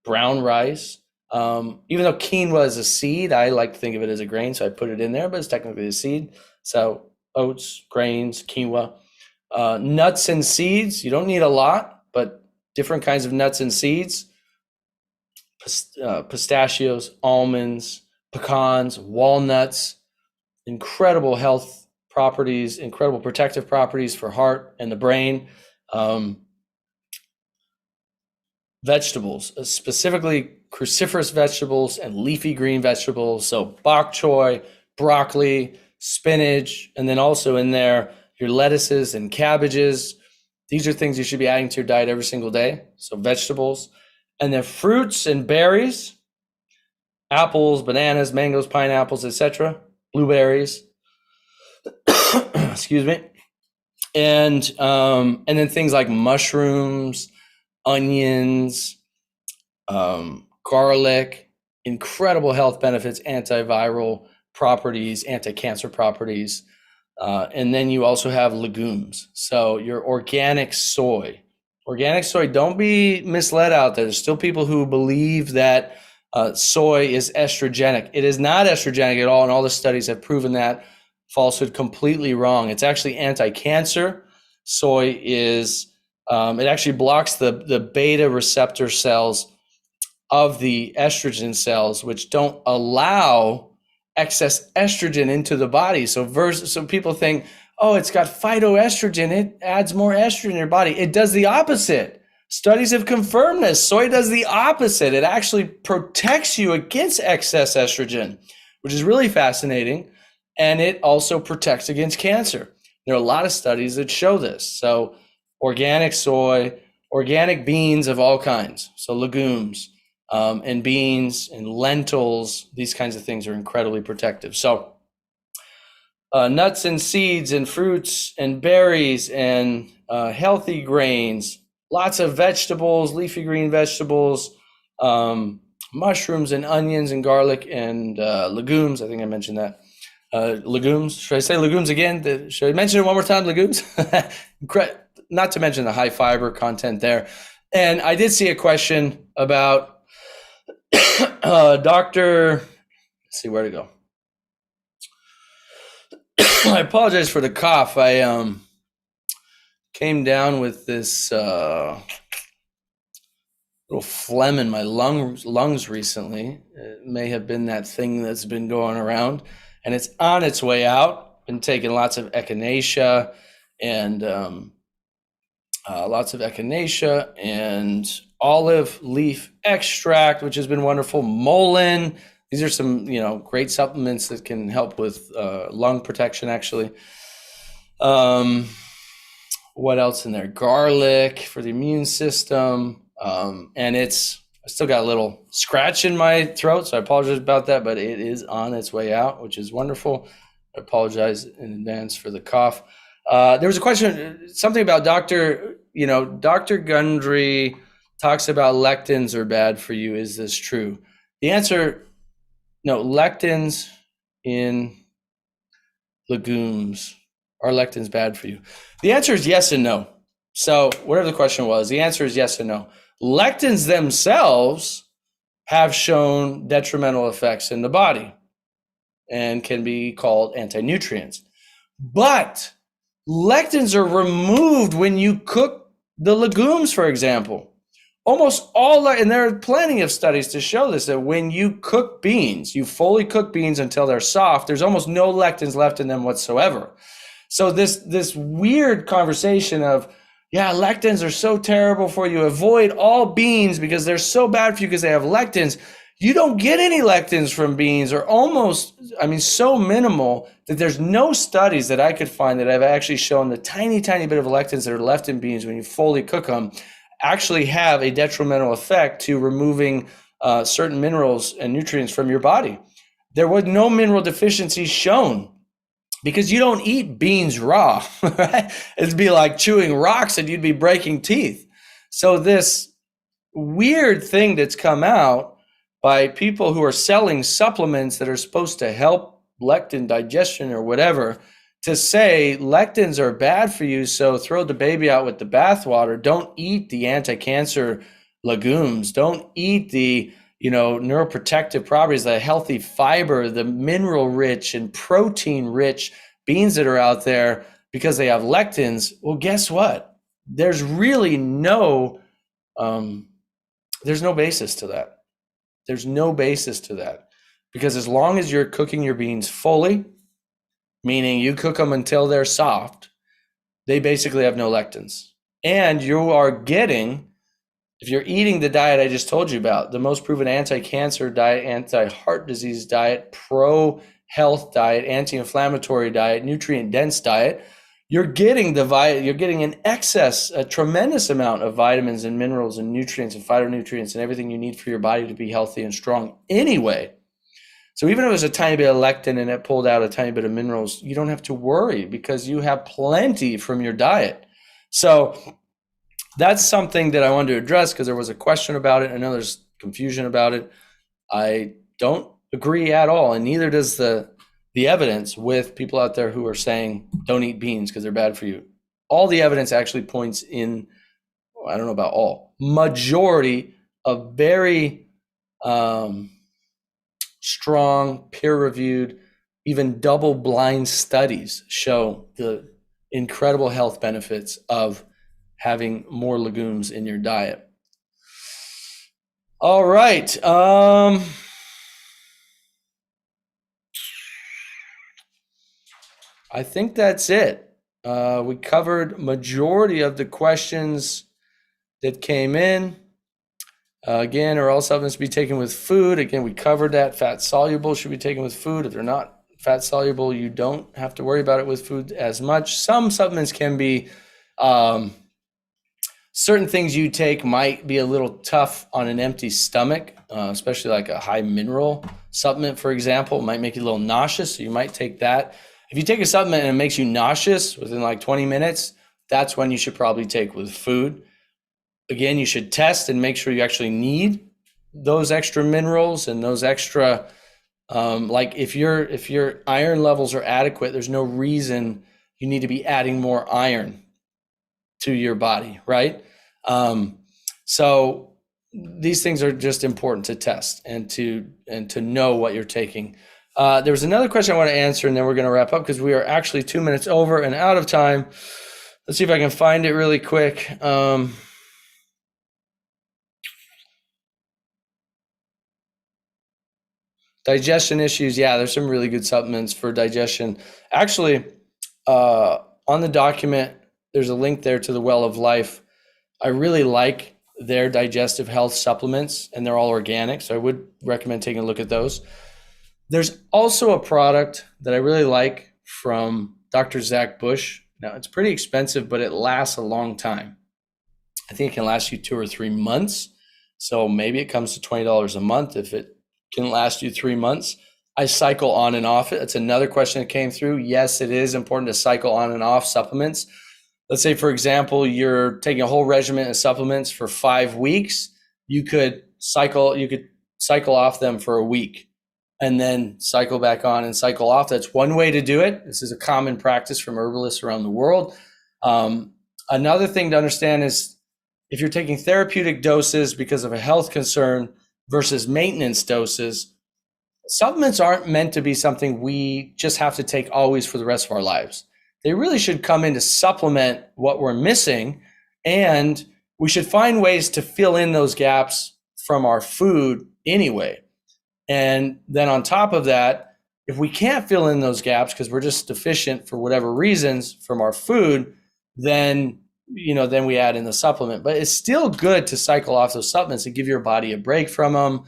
brown rice. Even though quinoa is a seed, I like to think of it as a grain, so I put it in there, but it's technically a seed. So oats, grains, quinoa, nuts and seeds. You don't need a lot, but different kinds of nuts and seeds, pistachios, almonds, pecans, walnuts, incredible health properties, incredible protective properties for heart and the brain. Vegetables, specifically cruciferous vegetables and leafy green vegetables. So bok choy, broccoli, spinach, and then also in there, your lettuces and cabbages. These are things you should be adding to your diet every single day. So vegetables, and then fruits and berries, apples, bananas, mangoes, pineapples, etc., blueberries. Excuse me. And then things like mushrooms, onions, garlic, incredible health benefits, antiviral properties, anti-cancer properties. And then you also have legumes. So your organic soy, don't be misled out there. There's still people who believe that soy is estrogenic. It is not estrogenic at all. And all the studies have proven that falsehood completely wrong. It's actually anti-cancer. Soy is, it actually blocks the beta receptor cells of the estrogen cells, which don't allow excess estrogen into the body. So people think, oh, it's got phytoestrogen, it adds more estrogen in your body. It does the opposite. Studies have confirmed this. Soy does the opposite. It actually protects you against excess estrogen, which is really fascinating. And it also protects against cancer. There are a lot of studies that show this. So organic soy, organic beans of all kinds, so legumes and beans and lentils, these kinds of things are incredibly protective. So nuts and seeds and fruits and berries and healthy grains, lots of vegetables, leafy green vegetables, mushrooms and onions and garlic and legumes. I think I mentioned that. Legumes. Should I say legumes again? Should I mention it one more time? Legumes? Not to mention the high fiber content there. And I did see a question about Dr. Let's see where to go. I apologize for the cough. I came down with this little phlegm in my lungs recently. It may have been that thing that's been going around, and it's on its way out. Been taking lots of echinacea and lots of echinacea and olive leaf extract, which has been wonderful. Mullein. These are some, great supplements that can help with lung protection, actually. What else in there? Garlic for the immune system. And I still got a little scratch in my throat, so I apologize about that, but it is on its way out, which is wonderful. I apologize in advance for the cough. There was a question, something about Dr. Gundry talks about lectins are bad for you. Is this true? The answer, no, lectins in legumes. Are lectins bad for you? The answer is yes and no. So whatever the question was, the answer is yes and no. Lectins themselves have shown detrimental effects in the body and can be called anti-nutrients. But lectins are removed when you cook the legumes, for example. Almost all, and there are plenty of studies to show this, that when you cook beans, you fully cook beans until they're soft, there's almost no lectins left in them whatsoever. So this weird conversation of, lectins are so terrible for you. Avoid all beans because they're so bad for you because they have lectins. You don't get any lectins from beans, or so minimal that there's no studies that I could find that have actually shown the tiny, tiny bit of lectins that are left in beans when you fully cook them actually have a detrimental effect to removing certain minerals and nutrients from your body. There was no mineral deficiency shown, because you don't eat beans raw, right? It'd be like chewing rocks and you'd be breaking teeth. So this weird thing that's come out by people who are selling supplements that are supposed to help lectin digestion or whatever, to say lectins are bad for you, so throw the baby out with the bathwater. Don't eat the anti-cancer legumes. Don't eat the neuroprotective properties, the healthy fiber, the mineral rich and protein rich beans that are out there because they have lectins. Well, guess what? There's really there's no basis to that. There's no basis to that, because as long as you're cooking your beans fully, meaning you cook them until they're soft, they basically have no lectins. And you are getting, if you're eating the diet I just told you about, the most proven anti-cancer diet, anti-heart disease diet, pro-health diet, anti-inflammatory diet, nutrient-dense diet, you're getting an excess, a tremendous amount of vitamins and minerals and nutrients and phytonutrients and everything you need for your body to be healthy and strong anyway. So even if there's a tiny bit of lectin and it pulled out a tiny bit of minerals, you don't have to worry because you have plenty from your diet. So that's something that I wanted to address because there was a question about it. I know there's confusion about it. I don't agree at all, and neither does the evidence with people out there who are saying don't eat beans because they're bad for you. All the evidence actually points in, I don't know about all, majority of very strong, peer-reviewed, even double-blind studies show the incredible health benefits of having more legumes in your diet. All right. I think that's it. We covered majority of the questions that came in. Again, are all supplements to be taken with food? Again, we covered that. Fat soluble should be taken with food. If they're not fat soluble, you don't have to worry about it with food as much. Some supplements can be, certain things you take might be a little tough on an empty stomach, especially like a high mineral supplement, for example, might make you a little nauseous. So you might take that. If you take a supplement and it makes you nauseous within like 20 minutes, that's when you should probably take with food. Again, you should test and make sure you actually need those extra minerals and those extra, like if your iron levels are adequate, there's no reason you need to be adding more iron to your body, right? So these things are just important to test and to know what you're taking. There was another question I want to answer, and then we're going to wrap up because we are actually 2 minutes over and out of time. Let's see if I can find it really quick. Digestion issues. Yeah, there's some really good supplements for digestion. Actually, on the document there's a link there to the Well of Life. I really like their digestive health supplements, and they're all organic, so I would recommend taking a look at those. There's also a product that I really like from Dr. Zach Bush. Now, it's pretty expensive, but it lasts a long time. I think it can last you 2 or 3 months. So maybe it comes to $20 a month if it can last you 3 months. I cycle on and off it. It's another question that came through. Yes, it is important to cycle on and off supplements. Let's say, for example, you're taking a whole regimen of supplements for 5 weeks. You could cycle off them for a week and then cycle back on and cycle off. That's one way to do it. This is a common practice from herbalists around the world. Another thing to understand is if you're taking therapeutic doses because of a health concern versus maintenance doses, supplements aren't meant to be something we just have to take always for the rest of our lives. They really should come in to supplement what we're missing, and we should find ways to fill in those gaps from our food anyway. And then on top of that, if we can't fill in those gaps because we're just deficient for whatever reasons from our food, then we add in the supplement. But it's still good to cycle off those supplements and give your body a break from them.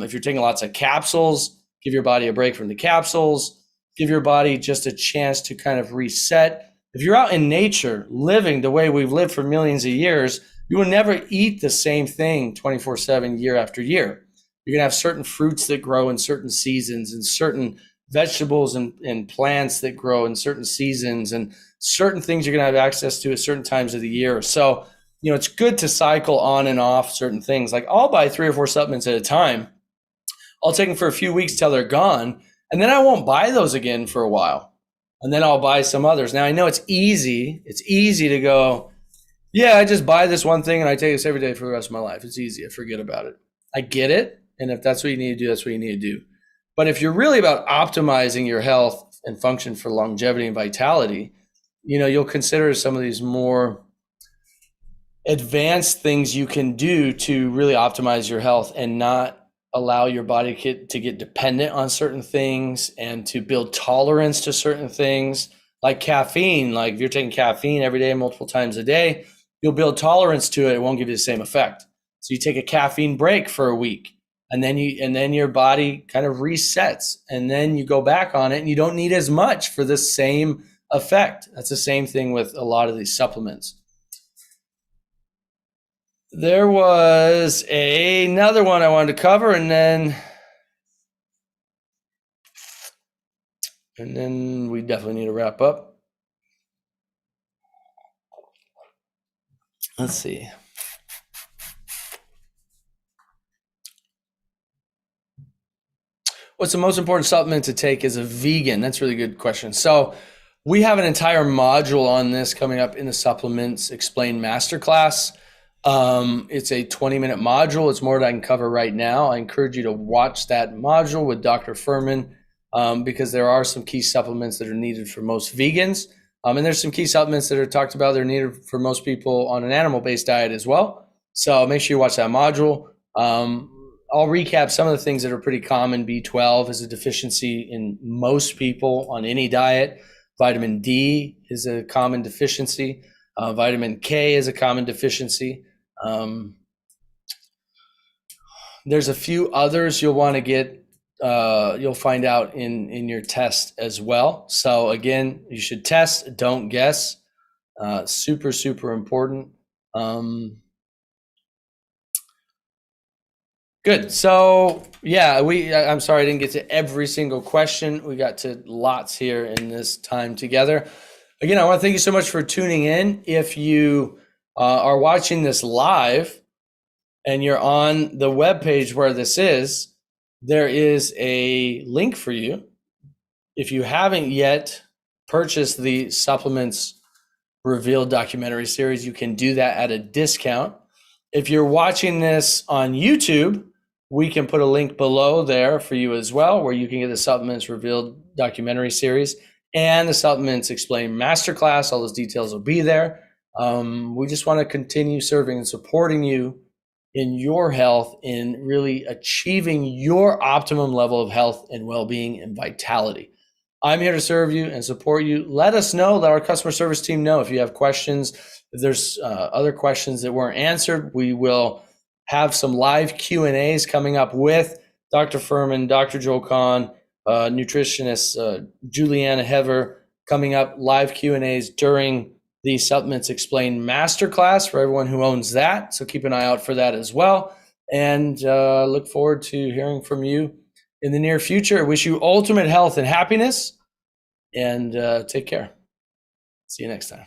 If you're taking lots of capsules, give your body a break from the capsules. Give your body just a chance to kind of reset. If you're out in nature living the way we've lived for millions of years, you will never eat the same thing 24/7 year after year. You're going to have certain fruits that grow in certain seasons and certain vegetables and plants that grow in certain seasons and certain things you're going to have access to at certain times of the year. So, it's good to cycle on and off certain things. Like I'll buy 3 or 4 supplements at a time. I'll take them for a few weeks till they're gone. And then I won't buy those again for a while. And then I'll buy some others. Now I know it's easy. It's easy to go, yeah, I just buy this one thing and I take this every day for the rest of my life. It's easy. I forget about it. I get it. And if that's what you need to do, that's what you need to do. But if you're really about optimizing your health and function for longevity and vitality, you'll consider some of these more advanced things you can do to really optimize your health and not allow your body to get dependent on certain things and to build tolerance to certain things like caffeine. Like if you're taking caffeine every day, multiple times a day, you'll build tolerance to it. It won't give you the same effect. So you take a caffeine break for a week and then your body kind of resets and then you go back on it and you don't need as much for the same effect. That's the same thing with a lot of these supplements. There was another one I wanted to cover, and then we definitely need to wrap up. Let's see. What's the most important supplement to take as a vegan? That's a really good question. So we have an entire module on this coming up in the Supplements Explained Masterclass. It's a 20-minute module. It's more than I can cover right now. I encourage you to watch that module with Dr. Furman because there are some key supplements that are needed for most vegans. And there's some key supplements that are talked about that are needed for most people on an animal-based diet as well. So make sure you watch that module. I'll recap some of the things that are pretty common. B12 is a deficiency in most people on any diet. Vitamin D is a common deficiency. Vitamin K is a common deficiency. There's a few others you'll want to get, you'll find out in your test as well. So again, you should test, don't guess. Super, super important. Good. So yeah, I'm sorry I didn't get to every single question. We got to lots here in this time together. Again, I want to thank you so much for tuning in. If you are watching this live and you're on the webpage where this is, there is a link for you. If you haven't yet purchased the Supplements Revealed documentary series, you can do that at a discount. If you're watching this on YouTube, we can put a link below there for you as well, where you can get the Supplements Revealed documentary series and the Supplements Explained Masterclass. All those details will be there. We just want to continue serving and supporting you in your health, in really achieving your optimum level of health and well-being and vitality. I'm here to serve you and support you. Let us know, let our customer service team know if you have questions. If there's other questions that weren't answered, we will have some live Q&As coming up with Dr. Furman, Dr. Joel Kahn, nutritionist Juliana Hever, coming up live Q&As during the Supplements Explained Masterclass for everyone who owns that. So keep an eye out for that as well. And look forward to hearing from you in the near future. Wish you ultimate health and happiness, and take care. See you next time.